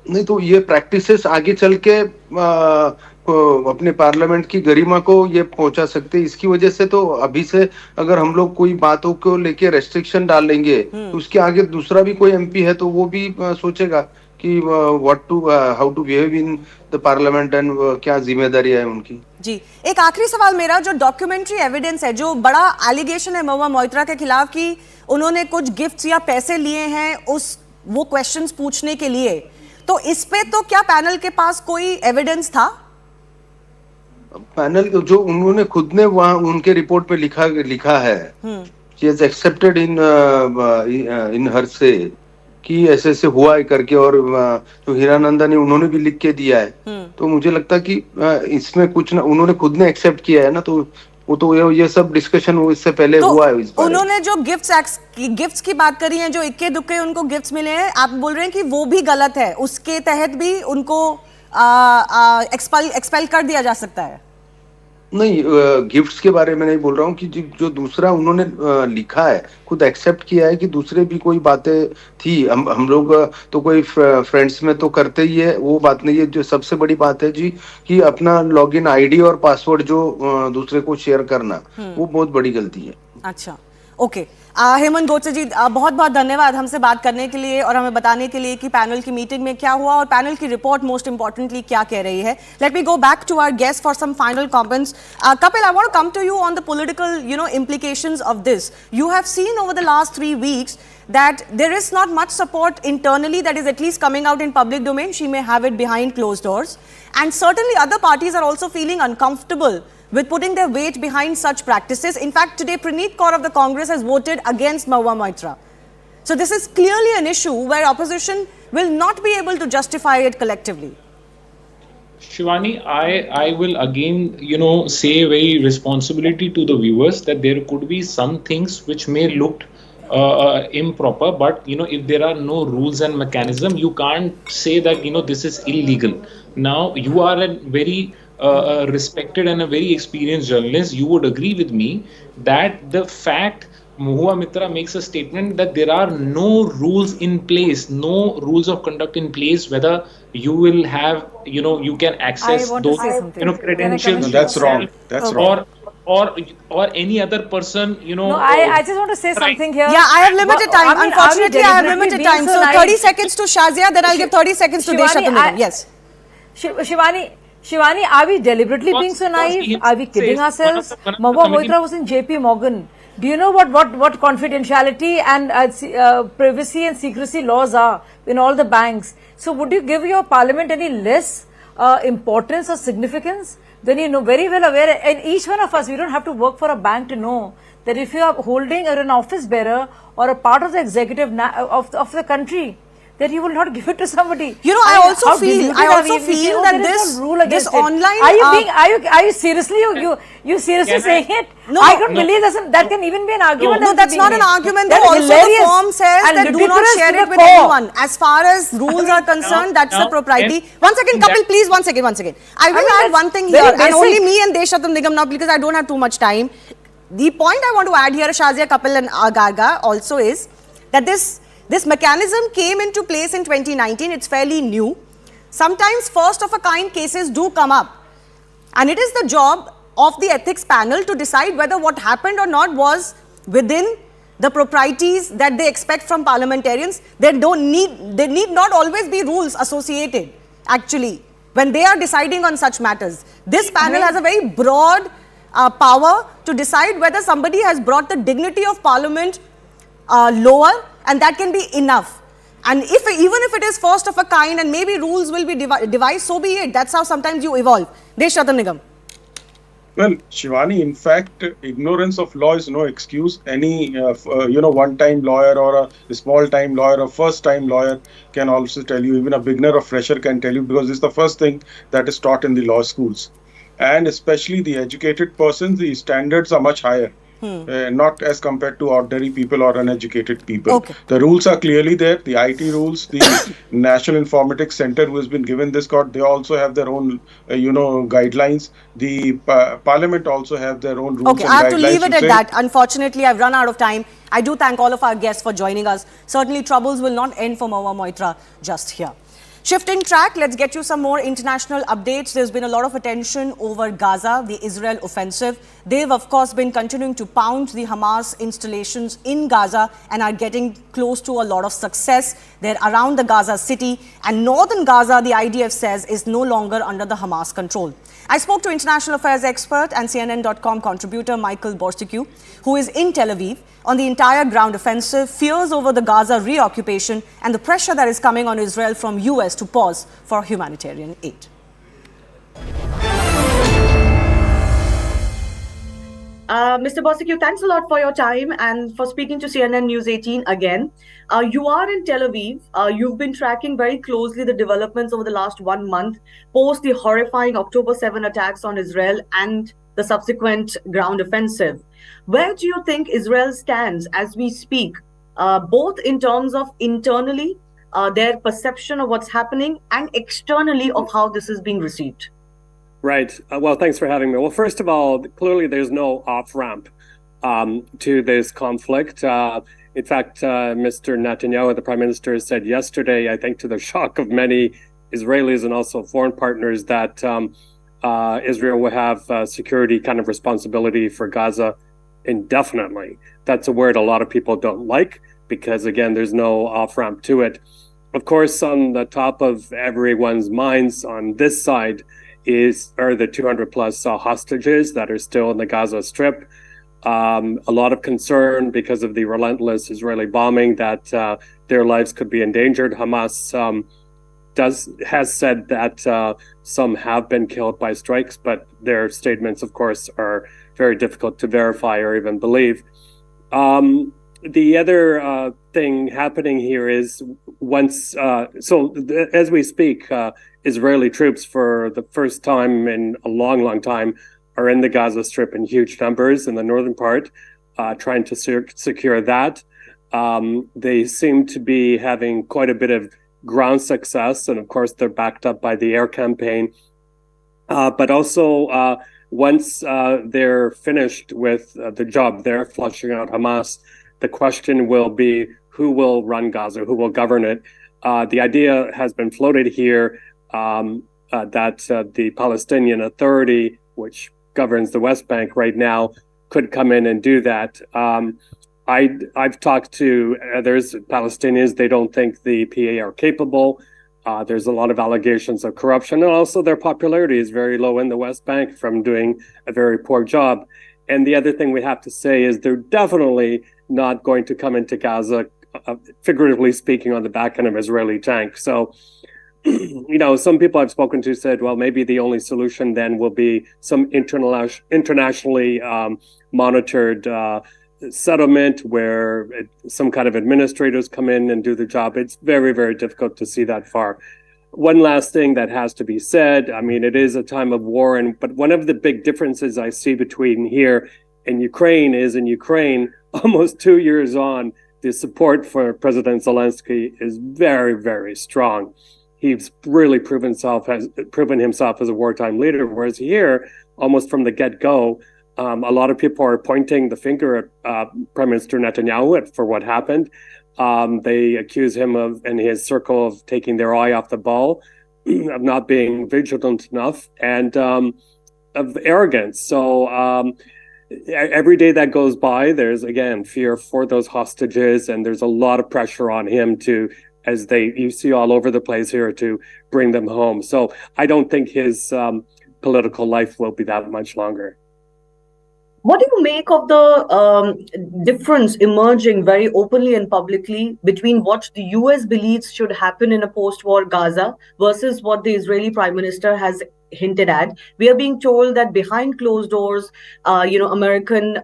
[SPEAKER 10] नहीं, तो ये प्रैक्टिसेस आगे चल के अपने पार्लियामेंट की गरिमा को ये पहुंचा सकते हैं। इसकी वजह से तो अभी से अगर हम लोग कोई बातों को लेके रेस्ट्रिक्शन डालेंगे तो उसके आगे दूसरा भी कोई एमपी है तो वो भी सोचेगा कि how to behave in the parliament and क्या जिम्मेदारी है उनकी।
[SPEAKER 1] जी, एक आखिरी सवाल मेरा, जो डॉक्यूमेंट्री एविडेंस है, जो बड़ा एलिगेशन है महुआ मोइत्रा के खिलाफ कि उन्होंने कुछ गिफ्ट्स या पैसे लिए हैं वो क्वेश्चंस पूछने के लिए, तो इस पे तो क्या पैनल के पास कोई एविडेंस था?
[SPEAKER 10] पैनल जो उन्होंने खुद ने वहां उनके रिपोर्ट पे लिखा है, शी हैज एक्सेप्टेड इन हर से कि ऐसे ऐसे हुआ है करके, और जो हीरानंदा ने उन्होंने भी लिख के दिया है। तो मुझे लगता कि इसमें कुछ ना, उन्होंने खुद ने एक्सेप्ट किया है ना, तो वो तो ये सब डिस्कशन इससे पहले
[SPEAKER 1] तो
[SPEAKER 10] हुआ है इस बारे। उन्होंने
[SPEAKER 1] जो गिफ्ट्स की बात करी है, जो इक्के दुक्के उनको गिफ्ट्स मिले हैं, आप बोल रहे हैं कि वो भी गलत है, उसके तहत भी उनको एक्सपेल कर दिया जा सकता है?
[SPEAKER 10] नहीं, गिफ्ट्स के बारे में नहीं बोल रहा हूँ कि जो दूसरा उन्होंने लिखा है, खुद एक्सेप्ट किया है कि दूसरे भी कोई बातें थी। हम लोग तो कोई फ्रेंड्स में तो करते ही है, वो बात नहीं है। जो सबसे बड़ी बात है जी कि अपना लॉगिन आईडी और पासवर्ड जो दूसरे को शेयर करना, वो बहुत बड़ी गलती है।
[SPEAKER 1] अच्छा, ओके। हेमंत गोडसे जी, बहुत बहुत धन्यवाद हमसे बात करने के लिए और हमें बताने के लिए कि पैनल की मीटिंग में क्या हुआ और पैनल की रिपोर्ट मोस्ट इंपॉर्टेंटली क्या कह रही है। Let me go back to our guest for some final comments. Kapil, I want to come to you on the political, implications of this. You have seen over the last 3 weeks that there is not much support internally that is at least coming out in public domain. She may have it behind closed doors. And certainly other parties are also feeling uncomfortable with putting their weight behind such practices. In fact, today Praneeth Kaur of the Congress has voted against Mahua Moitra. So this is clearly an issue where opposition will not be able to justify it collectively.
[SPEAKER 8] Shivani, I will again, say very responsibility to the viewers that there could be some things which may look improper, but if there are no rules and mechanism, you can't say that this is illegal. Now you are a very respected and a very experienced journalist. You would agree with me that the fact Mahua Moitra makes a statement that there are no rules in place, no rules of conduct in place, whether you will have, you can access those, credentials.
[SPEAKER 9] No, that's wrong. That's wrong.
[SPEAKER 8] Or any other person,
[SPEAKER 7] No, I just want to say something here.
[SPEAKER 1] Yeah, I have limited time. Unfortunately, I have limited time. So 30 seconds to Shazia, then I'll give 30 seconds to Deshatunigam. Yes.
[SPEAKER 7] Shivani, are we deliberately being so naive? Are we kidding ourselves? Mahua Moitra was in JP Morgan. Do you know what confidentiality and privacy and secrecy laws are in all the banks? So would you give your parliament any less importance or significance? Then you know very well aware, and each one of us, we don't have to work for a bank to know that if you are holding or an office bearer or a part of the executive of the country, that you will not give it to somebody.
[SPEAKER 1] I also feel that this online.
[SPEAKER 7] Are you seriously you seriously saying it?
[SPEAKER 1] No,
[SPEAKER 7] I don't believe that can even be an argument.
[SPEAKER 1] No, that's not an argument. Though also the form says that do not share it with anyone. As far as rules are concerned, that's the propriety. One second, Kapil, please. One second. I will add one thing here, and only me and Deshatunigam now, because I don't have too much time. The point I want to add here, Shazia, Kapil and Garga, also is that this mechanism came into place in 2019. It's fairly new. Sometimes first of a kind cases do come up, and it is the job of the ethics panel to decide whether what happened or not was within the proprieties that they expect from parliamentarians. There need not always be rules associated, actually. when they are deciding on such matters. This panel has a very broad power to decide whether somebody has brought the dignity of Parliament lower, and that can be enough. And even if it is first of a kind and maybe rules will be devised, so be it. That's how sometimes you evolve. Deshratan Nigam.
[SPEAKER 9] Well, Shivani, in fact, ignorance of law is no excuse. Any, one-time lawyer or a small-time lawyer or first-time lawyer can also tell you, even a beginner or fresher can tell you, because it's the first thing that is taught in the law schools. And especially the educated persons, the standards are much higher. Not as compared to ordinary people or uneducated people.
[SPEAKER 1] Okay.
[SPEAKER 9] The rules are clearly there. The IT rules, the National Informatics Center who has been given this code, they also have their own, guidelines. The Parliament also have their own rules
[SPEAKER 1] Okay,
[SPEAKER 9] and
[SPEAKER 1] I have to
[SPEAKER 9] guidelines
[SPEAKER 1] leave it at that. Unfortunately, I've run out of time. I do thank all of our guests for joining us. Certainly, troubles will not end for Mahua Moitra just here. Shifting track, let's get you some more international updates. There's been a lot of attention over Gaza, the Israel offensive. They've, of course, been continuing to pound the Hamas installations in Gaza and are getting close to a lot of success. They're around the Gaza city, and northern Gaza, the IDF says, is no longer under the Hamas control. I spoke to international affairs expert and CNN.com contributor Michael Borsicue, who is in Tel Aviv, on the entire ground offensive, fears over the Gaza reoccupation and the pressure that is coming on Israel from US to pause for humanitarian aid. Mr. Borsicue, thanks a lot for your time and for speaking to CNN News 18 again. You are in Tel Aviv. You've been tracking very closely the developments over the last 1 month, post the horrifying October 7 attacks on Israel and the subsequent ground offensive. Where do you think Israel stands as we speak, both in terms of internally, their perception of what's happening, and externally of how this is being received?
[SPEAKER 11] Right. Well, thanks for having me. Well, first of all, clearly there's no off-ramp to this conflict. In fact, Mr. Netanyahu, the Prime Minister, said yesterday, I think to the shock of many Israelis and also foreign partners, that Israel will have security kind of responsibility for Gaza indefinitely. That's a word a lot of people don't like because, again, there's no off-ramp to it. Of course, on the top of everyone's minds on this side are the 200 plus hostages that are still in the Gaza Strip. A lot of concern because of the relentless Israeli bombing that their lives could be endangered. Hamas has said that some have been killed by strikes, but their statements, of course, are very difficult to verify or even believe. The other thing happening here is as we speak, Israeli troops for the first time in a long, long time are in the Gaza Strip in huge numbers in the northern part, trying to secure that. They seem to be having quite a bit of ground success, and of course they're backed up by the air campaign. But also, once they're finished with the job, they're flushing out Hamas, the question will be who will run Gaza, who will govern it. The idea has been floated here that the Palestinian Authority, which governs the West Bank right now, could come in and do that. I've talked to others, Palestinians. They don't think the PA are capable. There's a lot of allegations of corruption, and also their popularity is very low in the West Bank from doing a very poor job. And the other thing we have to say is they're definitely not going to come into Gaza, figuratively speaking, on the back end of Israeli tanks. So, some people I've spoken to said, well, maybe the only solution then will be some internationally monitored settlement where some kind of administrators come in and do the job. It's very, very difficult to see that far. One last thing that has to be said, I mean, it is a time of war, but one of the big differences I see between here and Ukraine is in Ukraine, almost 2 years on, the support for President Zelensky is very, very strong. He's really proven himself as a wartime leader, whereas here, almost from the get-go, a lot of people are pointing the finger at Prime Minister Netanyahu for what happened. They accuse him and his circle of taking their eye off the ball, of not being vigilant enough, and of arrogance. So every day that goes by, there's, again, fear for those hostages, and there's a lot of pressure on him to as you see all over the place here, to bring them home. So I don't think his political life will be that much longer.
[SPEAKER 1] What do you make of the difference emerging very openly and publicly between what the US believes should happen in a post-war Gaza versus what the Israeli Prime Minister has hinted at? We are being told that behind closed doors, American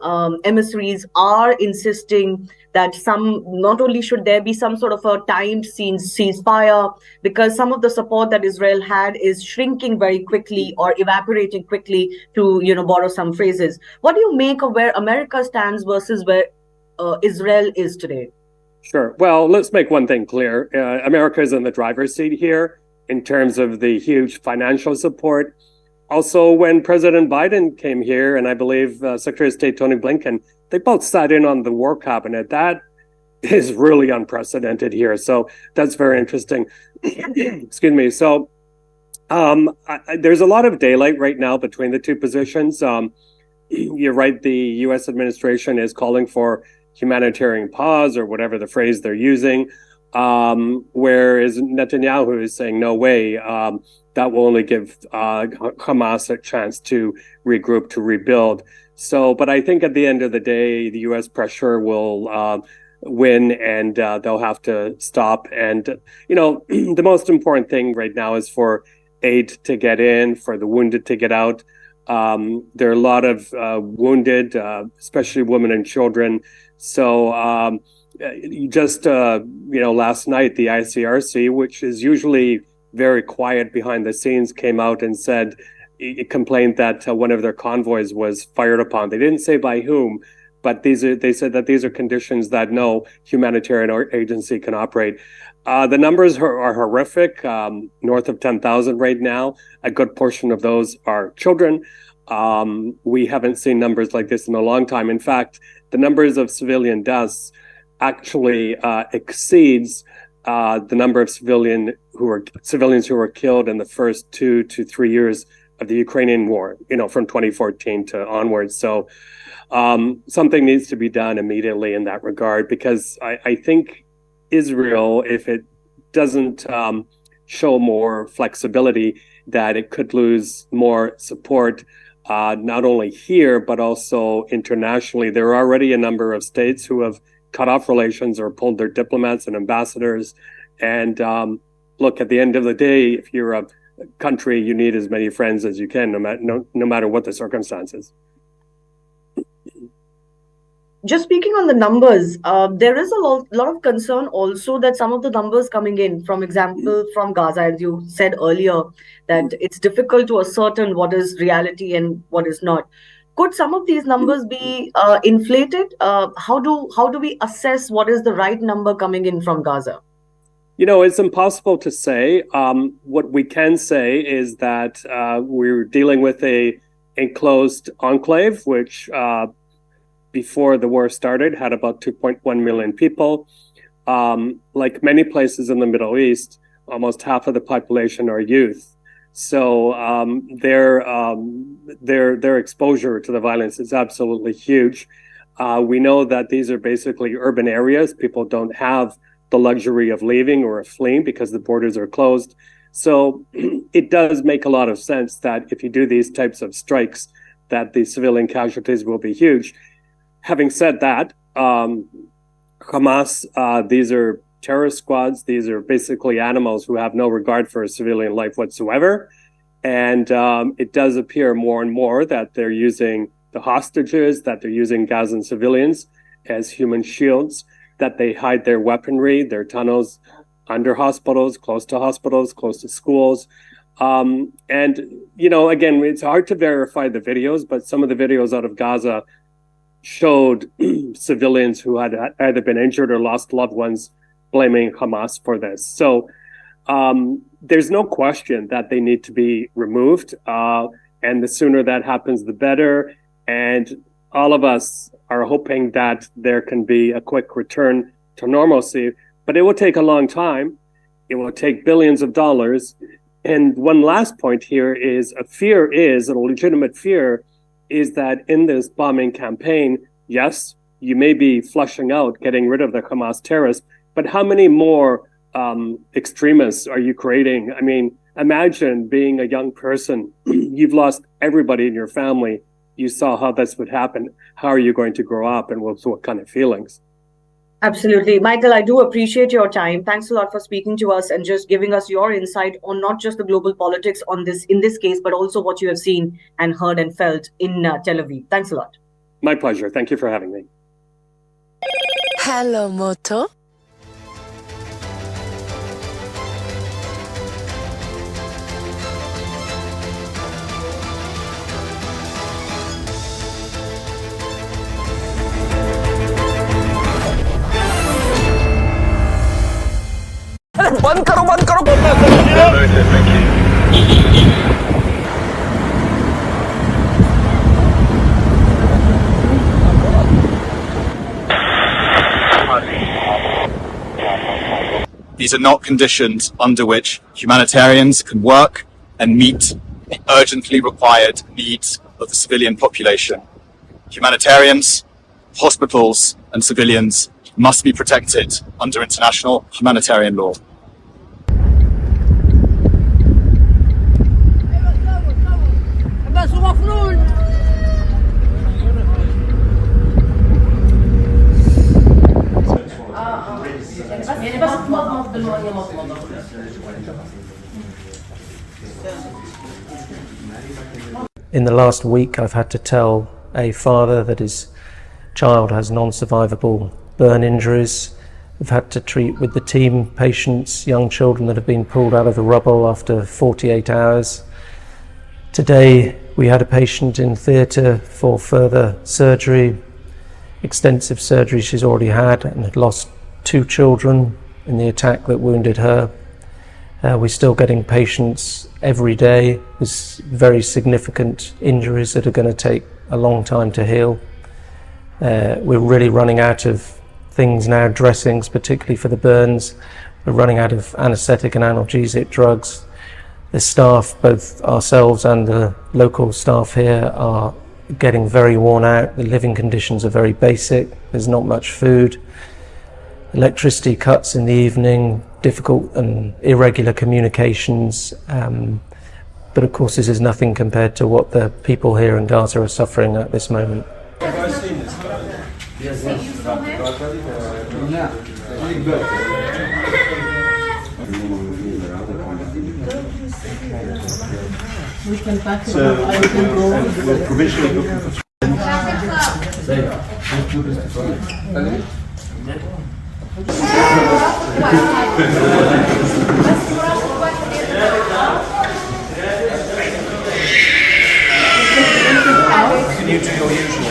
[SPEAKER 1] emissaries are insisting that not only should there be some sort of a timed ceasefire, because some of the support that Israel had is shrinking very quickly or evaporating quickly, to borrow some phrases. What do you make of where America stands versus where Israel is today?
[SPEAKER 11] Sure. Well, let's make one thing clear. America is in the driver's seat here in terms of the huge financial support. Also, when President Biden came here, and I believe Secretary of State Tony Blinken, they both sat in on the war cabinet. That is really unprecedented here. So that's very interesting. Excuse me. So there's a lot of daylight right now between the two positions. You're right. The U.S. administration is calling for humanitarian pause, or whatever the phrase they're using, whereas Netanyahu is saying, no way, that will only give Hamas a chance to regroup, to rebuild. So, but I think at the end of the day, the U.S. pressure will win, and they'll have to stop. And, the most important thing right now is for aid to get in, for the wounded to get out. There are a lot of wounded, especially women and children. So just, last night, the ICRC, which is usually very quiet behind the scenes, came out and said, it complained that one of their convoys was fired upon. They didn't say by whom, but they said that these are conditions that no humanitarian agency can operate. The numbers are horrific, north of 10,000 right now. A good portion of those are children. We haven't seen numbers like this in a long time. In fact, the numbers of civilian deaths actually exceeds the number of civilians who were killed in the first 2 to 3 years of the Ukrainian war, from 2014 to onwards. So something needs to be done immediately in that regard, because I think Israel, if it doesn't show more flexibility, that it could lose more support, not only here, but also internationally. There are already a number of states who have cut off relations or pulled their diplomats and ambassadors. And look, at the end of the day, if you're a country, you need as many friends as you can, no matter what the circumstances.
[SPEAKER 1] Just speaking on the numbers, there is a lot of concern also that some of the numbers coming in, from example, from Gaza, as you said earlier, that it's difficult to ascertain what is reality and what is not. Could some of these numbers be inflated? How do we assess what is the right number coming in from Gaza?
[SPEAKER 11] It's impossible to say. What we can say is that we're dealing with a enclosed enclave, which before the war started had about 2.1 million people. Like many places in the Middle East, almost half of the population are youth. So their exposure to the violence is absolutely huge. We know that these are basically urban areas. People don't have the luxury of leaving or of fleeing because the borders are closed. So it does make a lot of sense that if you do these types of strikes, that the civilian casualties will be huge. Having said that, Hamas, these are terrorist squads. These are basically animals who have no regard for civilian life whatsoever. And it does appear more and more that they're using the hostages, that they're using Gazan civilians as human shields, that they hide their weaponry, their tunnels under hospitals, close to schools. And, again, it's hard to verify the videos, but some of the videos out of Gaza showed civilians who had either been injured or lost loved ones blaming Hamas for this. So there's no question that they need to be removed. And the sooner that happens, the better. And all of us are hoping that there can be a quick return to normalcy, but it will take a long time. It will take billions of dollars. And one last point here is a legitimate fear is that in this bombing campaign, yes, you may be flushing out, getting rid of the Hamas terrorists, but how many more extremists are you creating? I mean, imagine being a young person. You've lost everybody in your family. You saw how this would happen. How are you going to grow up, and what kind of feelings?
[SPEAKER 1] Absolutely. Michael, I do appreciate your time. Thanks a lot for speaking to us and just giving us your insight on not just the global politics on this in this case, but also what you have seen and heard and felt in Tel Aviv. Thanks a lot.
[SPEAKER 11] My pleasure. Thank you for having me.
[SPEAKER 5] Hello, Moto.
[SPEAKER 12] बंद करो
[SPEAKER 13] These are not conditions under which humanitarians can work and meet the urgently required needs of the civilian population. Humanitarians, hospitals, and civilians must be protected under international humanitarian law.
[SPEAKER 14] In the last week, I've had to tell a father that his child has non-survivable burn injuries. We've had to treat with the team patients, young children that have been pulled out of the rubble after 48 hours. Today, we had a patient in theatre for further surgery, extensive surgery she's already had, and had lost 2 children in the attack that wounded her. We're still getting patients every day with very significant injuries that are going to take a long time to heal. We're really running out of things now, dressings, particularly for the burns. We're running out of anaesthetic and analgesic drugs. The staff, both ourselves and the local staff here, are getting very worn out. The living conditions are very basic. There's not much food. Electricity cuts in the evening, difficult and irregular communications. But of course, this is nothing compared to what the people here in Gaza are suffering at this moment.
[SPEAKER 12] We can pack it up. I can go. We're provisionally looking for. Can you do your usual?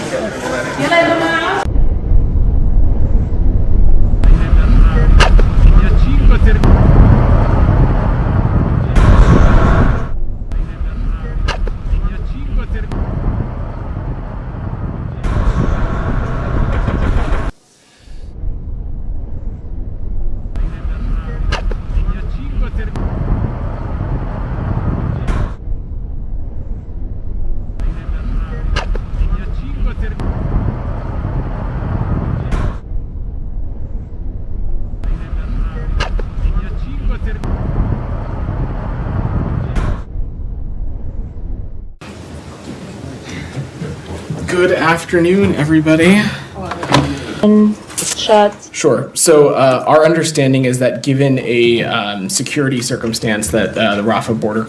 [SPEAKER 15] Good afternoon, everybody. Sure. So our understanding is that given a security circumstance that the Rafah border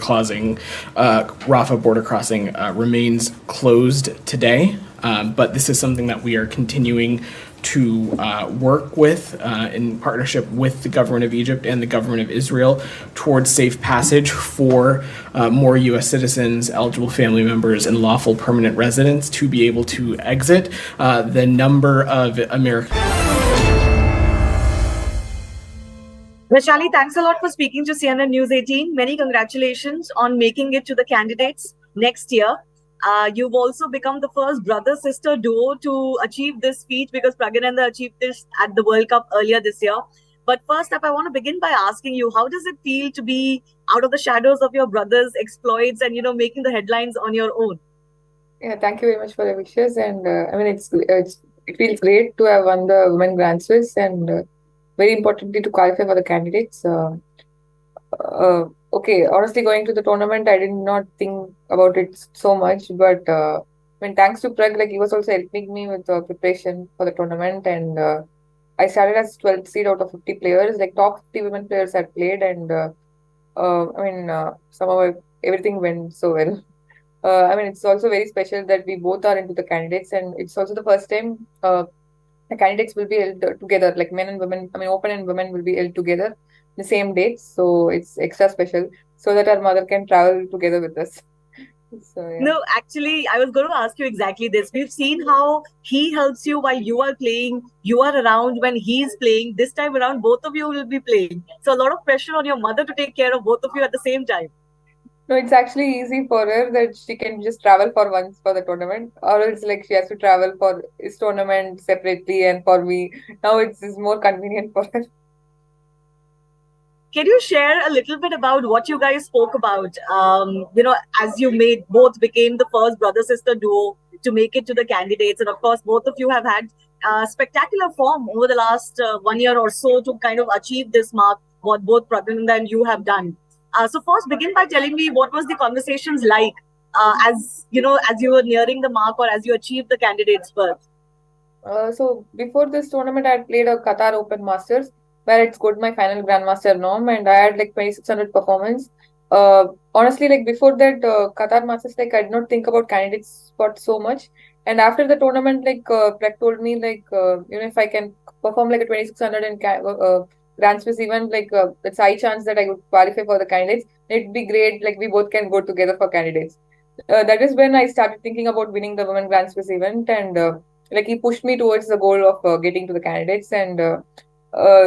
[SPEAKER 15] crossing remains closed today, but this is something that we are continuing to work with in partnership with the government of Egypt and the government of Israel towards safe passage for more U.S. citizens, eligible family members, and lawful permanent residents to be able to exit. The number of Americans.
[SPEAKER 1] Vaishali, thanks a lot for speaking to CNN News 18. Many congratulations on making it to the candidates next year. You've also become the first brother-sister duo to achieve this feat because Praggnanandhaa achieved this at the World Cup earlier this year. But first up, I want to begin by asking you, how does it feel to be out of the shadows of your brother's exploits and, making the headlines on your own?
[SPEAKER 16] Yeah, thank you very much for the wishes. And it feels great to have won the Women Grand Swiss. And very importantly to qualify for the candidates. Okay, honestly, going to the tournament, I did not think about it so much, but I mean, thanks to Prag, like he was also helping me with the preparation for the tournament, and I started as 12th seed out of 50 players. Like top 50 women players had played, and somehow everything went so well. I mean, it's also very special that we both are into the candidates, and it's also the first time the candidates will be held together, like men and women. I mean, open and women will be held together the same dates, so it's extra special, so that our mother can travel together with us. So yeah.
[SPEAKER 1] No, actually, I was going to ask you exactly this. We've seen how he helps you while you are playing. You are around when he's playing. This time around, both of you will be playing. So a lot of pressure on your mother to take care of both of you at the same time.
[SPEAKER 16] No, it's actually easy for her that she can just travel for once for the tournament, or it's like she has to travel for his tournament separately, and for me now it's more convenient for her.
[SPEAKER 1] Can you share a little bit about what you guys spoke about? As you both became the first brother-sister duo to make it to the candidates. And of course, both of you have had spectacular form over the last 1 year or so to kind of achieve this mark, what both Praggnanandhaa and you have done. So first, begin by telling me what was the conversations like as you were nearing the mark or as you achieved the candidates' berth.
[SPEAKER 16] So before this tournament, I had played a Qatar Open Masters where it scored my final Grandmaster norm, and I had like 2600 performance. Honestly, like before that Qatar Masters, like I did not think about candidates spot so much. And after the tournament, like Prek told me, like if I can perform like a 2600 in Grand Swiss event, like it's high chance that I would qualify for the candidates. It'd be great, like we both can go together for candidates. That is when I started thinking about winning the Women Grand Swiss event, and like he pushed me towards the goal of getting to the candidates. And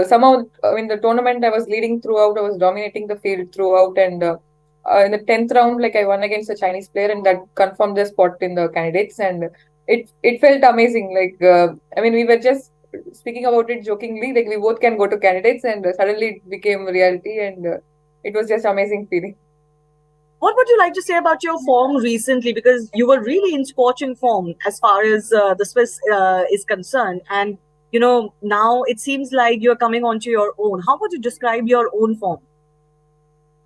[SPEAKER 16] somehow in the tournament I was leading throughout, I was dominating the field throughout, and in the 10th round, like I won against a Chinese player, and that confirmed the spot in the candidates. And it felt amazing. Like I mean, we were just speaking about it jokingly, like we both can go to candidates, and suddenly it became reality, and it was just amazing feeling.
[SPEAKER 1] What would you like to say about your form recently? Because you were really in scorching form as far as the Swiss is concerned. And, now it seems like you're coming onto your own. How would you describe your own form?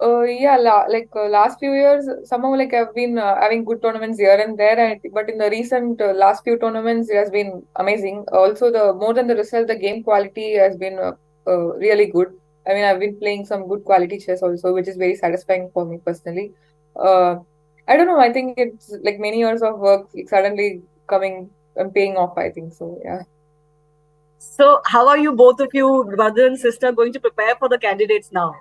[SPEAKER 16] Last few years, somehow like I've been having good tournaments here and there, but in the recent last few tournaments, it has been amazing. Also, the more than the result, the game quality has been really good. I mean, I've been playing some good quality chess also, which is very satisfying for me personally. I don't know. I think it's like many years of work suddenly coming and paying off, I think so. Yeah.
[SPEAKER 1] So how are you, both of you, brother and sister, going to prepare for the candidates now?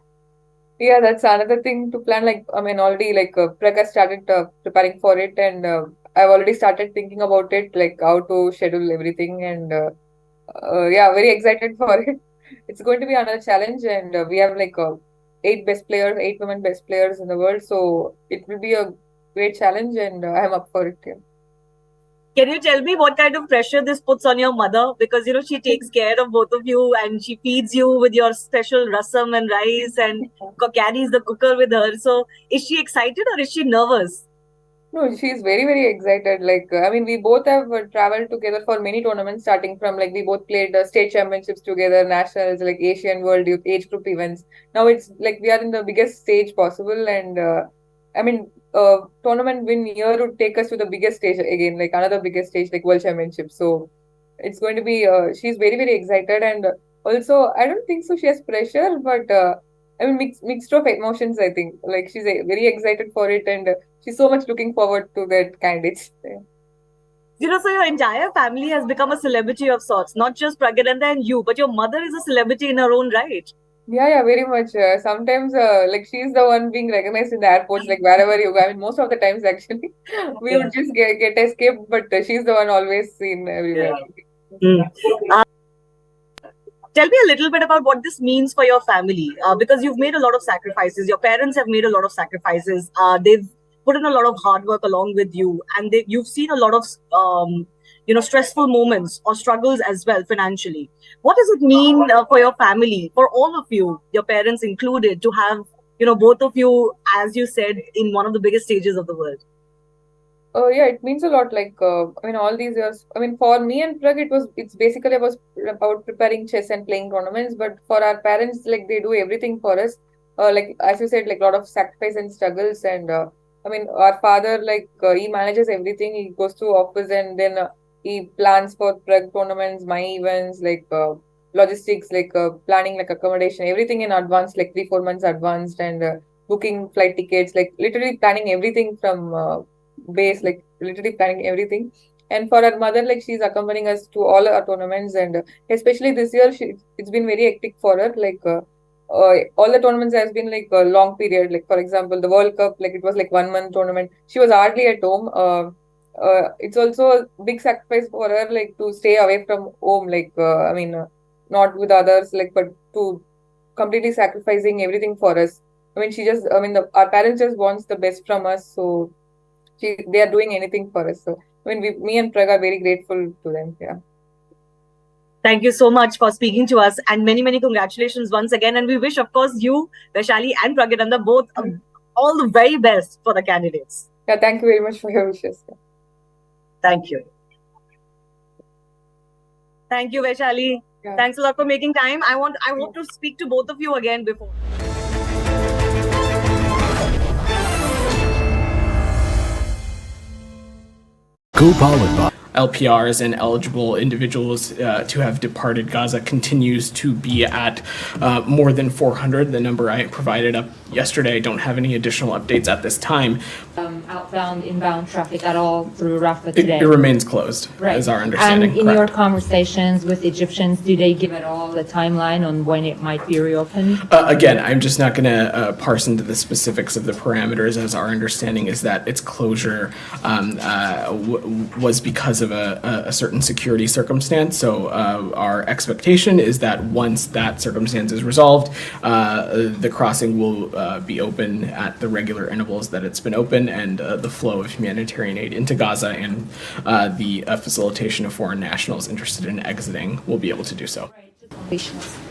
[SPEAKER 16] Yeah, that's another thing to plan. Like, I mean, already like Prakash started preparing for it, and I've already started thinking about it, like how to schedule everything. And yeah, very excited for it. It's going to be another challenge, and we have like 8 women best players in the world. So it will be a great challenge, and I'm up for it. Yeah.
[SPEAKER 1] Can you tell me what kind of pressure this puts on your mother? Because, she takes care of both of you and she feeds you with your special rasam and rice and carries the cooker with her. So is she excited or is she nervous?
[SPEAKER 16] No, she's very, very excited. Like, I mean, we both have traveled together for many tournaments, starting from like we both played state championships together, nationals, like Asian World Youth age group events. Now it's like we are in the biggest stage possible, and I mean, tournament win here would take us to the biggest stage again, like another biggest stage, like World Championship. So it's going to be. She's very, very excited, and also I don't think so. She has pressure, but I mean, mixed of emotions. I think like she's very excited for it, and she's so much looking forward to that candidates. Yeah.
[SPEAKER 1] So your entire family has become a celebrity of sorts, not just Praggnanandhaa and you, but your mother is a celebrity in her own right.
[SPEAKER 16] Yeah, very much. Sometimes, like she's the one being recognized in the airports, like wherever you go. I mean, most of the times actually, we would just get escaped, but she's the one always seen everywhere.
[SPEAKER 1] Tell me a little bit about what this means for your family, because you've made a lot of sacrifices. Your parents have made a lot of sacrifices. They've put in a lot of hard work along with you, and you've seen a lot of stressful moments or struggles as well financially. What does it mean for your family, for all of you, your parents included, to have both of you, as you said, in one of the biggest stages of the world?
[SPEAKER 16] Yeah, it means a lot. I mean, all these years. I mean, for me and Prag, it's basically about preparing chess and playing tournaments. But for our parents, like they do everything for us. Like as you said, like a lot of sacrifice and struggles. And I mean, our father, he manages everything. He goes to office and then he plans for Prag tournaments, my events, logistics, planning, like accommodation, everything in advance, like 3-4 months advanced, and booking flight tickets, like literally planning everything from. Base, like literally planning everything. And for our mother, like she's accompanying us to all our tournaments, and especially this year, it's been very hectic for her. All the tournaments has been like a long period. Like for example, the World Cup, like it was like 1 month tournament. She was hardly at home. It's also a big sacrifice for her, like to stay away from home. I mean, not with others, like but to completely sacrificing everything for us. I mean, our parents just wants the best from us, so they are doing anything for us. So, I mean, me and Prag are very grateful to them. Yeah.
[SPEAKER 1] Thank you so much for speaking to us, and many, many congratulations once again. And we wish, of course, you, Vaishali and Praggnanandhaa, both all the very best for the candidates.
[SPEAKER 16] Yeah, thank you very much for your wishes.
[SPEAKER 1] Thank you. Thank you, Vaishali. Yeah. Thanks a lot for making time. I hope to speak to both of you again before.
[SPEAKER 15] Co-powered by LPRs and eligible individuals to have departed Gaza continues to be at more than 400. The number I provided up yesterday. I don't have any additional updates at this time.
[SPEAKER 17] Outbound, inbound traffic at all through Rafah today?
[SPEAKER 15] It remains closed, right, is our understanding.
[SPEAKER 17] And in your conversations with Egyptians, do they give at all the timeline on when it might be reopened?
[SPEAKER 15] Again, I'm just not going to parse into the specifics of the parameters, as our understanding is that its closure was because of a certain security circumstance. So our expectation is that once that circumstance is resolved, the crossing will be open at the regular intervals that it's been open, and the flow of humanitarian aid into Gaza and the facilitation of foreign nationals interested in exiting will be able to do so.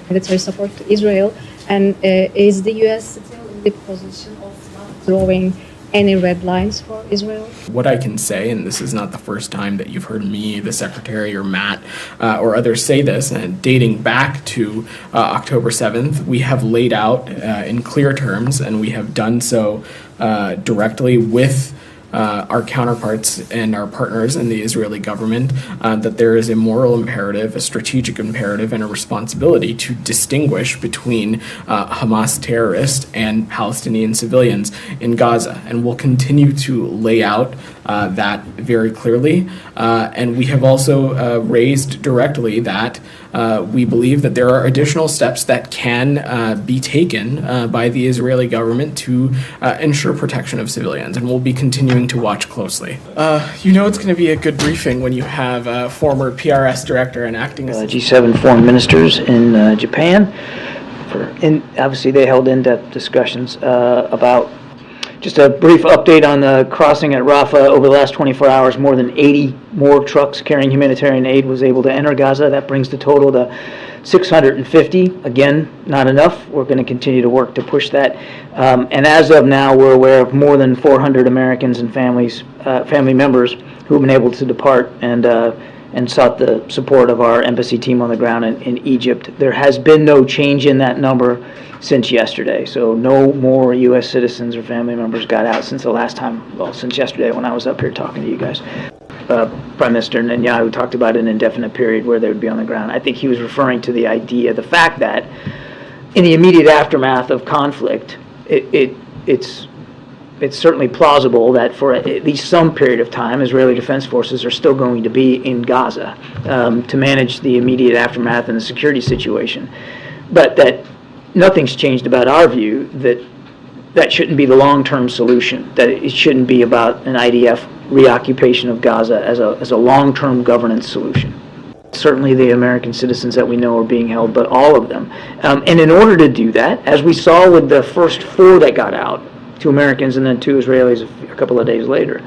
[SPEAKER 18] Military support to Israel, and is the U.S. still in the position of not drawing any red lines for Israel?
[SPEAKER 15] What I can say, and this is not the first time that you've heard me, the Secretary, or Matt, or others say this, and dating back to October 7th, we have laid out in clear terms, and we have done so directly with our counterparts and our partners in the Israeli government, that there is a moral imperative, a strategic imperative, and a responsibility to distinguish between Hamas terrorists and Palestinian civilians in Gaza. And we'll continue to lay out that very clearly. And we have also raised directly that we believe that there are additional steps that can be taken by the Israeli government to ensure protection of civilians, and we'll be continuing to watch closely. You know it's going to be a good briefing when you have a former PRS director and acting
[SPEAKER 19] G7 foreign ministers in Japan. Obviously, they held in-depth discussions about. Just a brief update on the crossing at Rafah. Over the last 24 hours, more than 80 more trucks carrying humanitarian aid was able to enter Gaza. That brings the total to 650. Again, not enough. We're going to continue to work to push that. And as of now, we're aware of more than 400 Americans and family members who have been able to depart and sought the support of our embassy team on the ground in Egypt. There has been no change in that number since yesterday. So no more U.S. citizens or family members got out since the last time, well, since yesterday when I was up here talking to you guys. Prime Minister Netanyahu talked about an indefinite period where they would be on the ground. I think he was referring to the fact that in the immediate aftermath of conflict, it's certainly plausible that for at least some period of time, Israeli Defense Forces are still going to be in Gaza to manage the immediate aftermath and the security situation. But that nothing's changed about our view that shouldn't be the long-term solution, that it shouldn't be about an IDF reoccupation of Gaza as a long-term governance solution. Certainly the American citizens that we know are being held, but all of them. And in order to do that, as we saw with the first 4 that got out, 2 Americans and then 2 Israelis a couple of days later,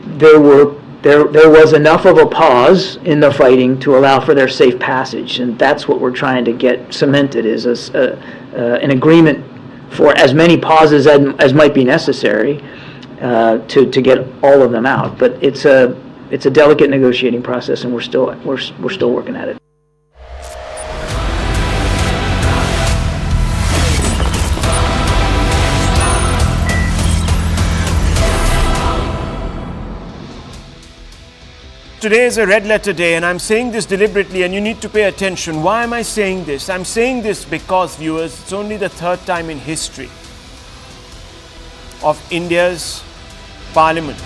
[SPEAKER 19] there was enough of a pause in the fighting to allow for their safe passage, and that's what we're trying to get cemented, is an agreement for as many pauses as might be necessary to get all of them out. But it's a delicate negotiating process, and we're still working at it.
[SPEAKER 20] Today is a red letter day, and I'm saying this deliberately, and you need to pay attention. Why am I saying this? I'm saying this because, viewers, it's only the third time in history of India's parliament,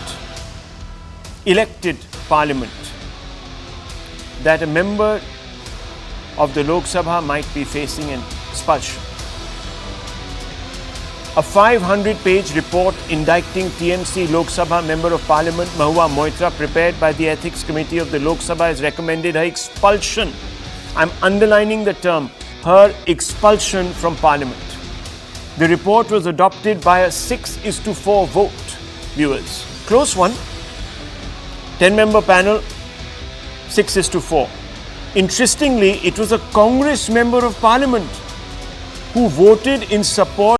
[SPEAKER 20] elected parliament, that a member of the Lok Sabha might be facing an expulsion. A 500-page report indicting TMC Lok Sabha Member of Parliament Mahua Moitra, prepared by the Ethics Committee of the Lok Sabha, has recommended her expulsion. I'm underlining the term, her expulsion from Parliament. The report was adopted by a 6-4 vote, viewers. Close one. 10-member panel, 6-4. Interestingly, it was a Congress Member of Parliament who voted in support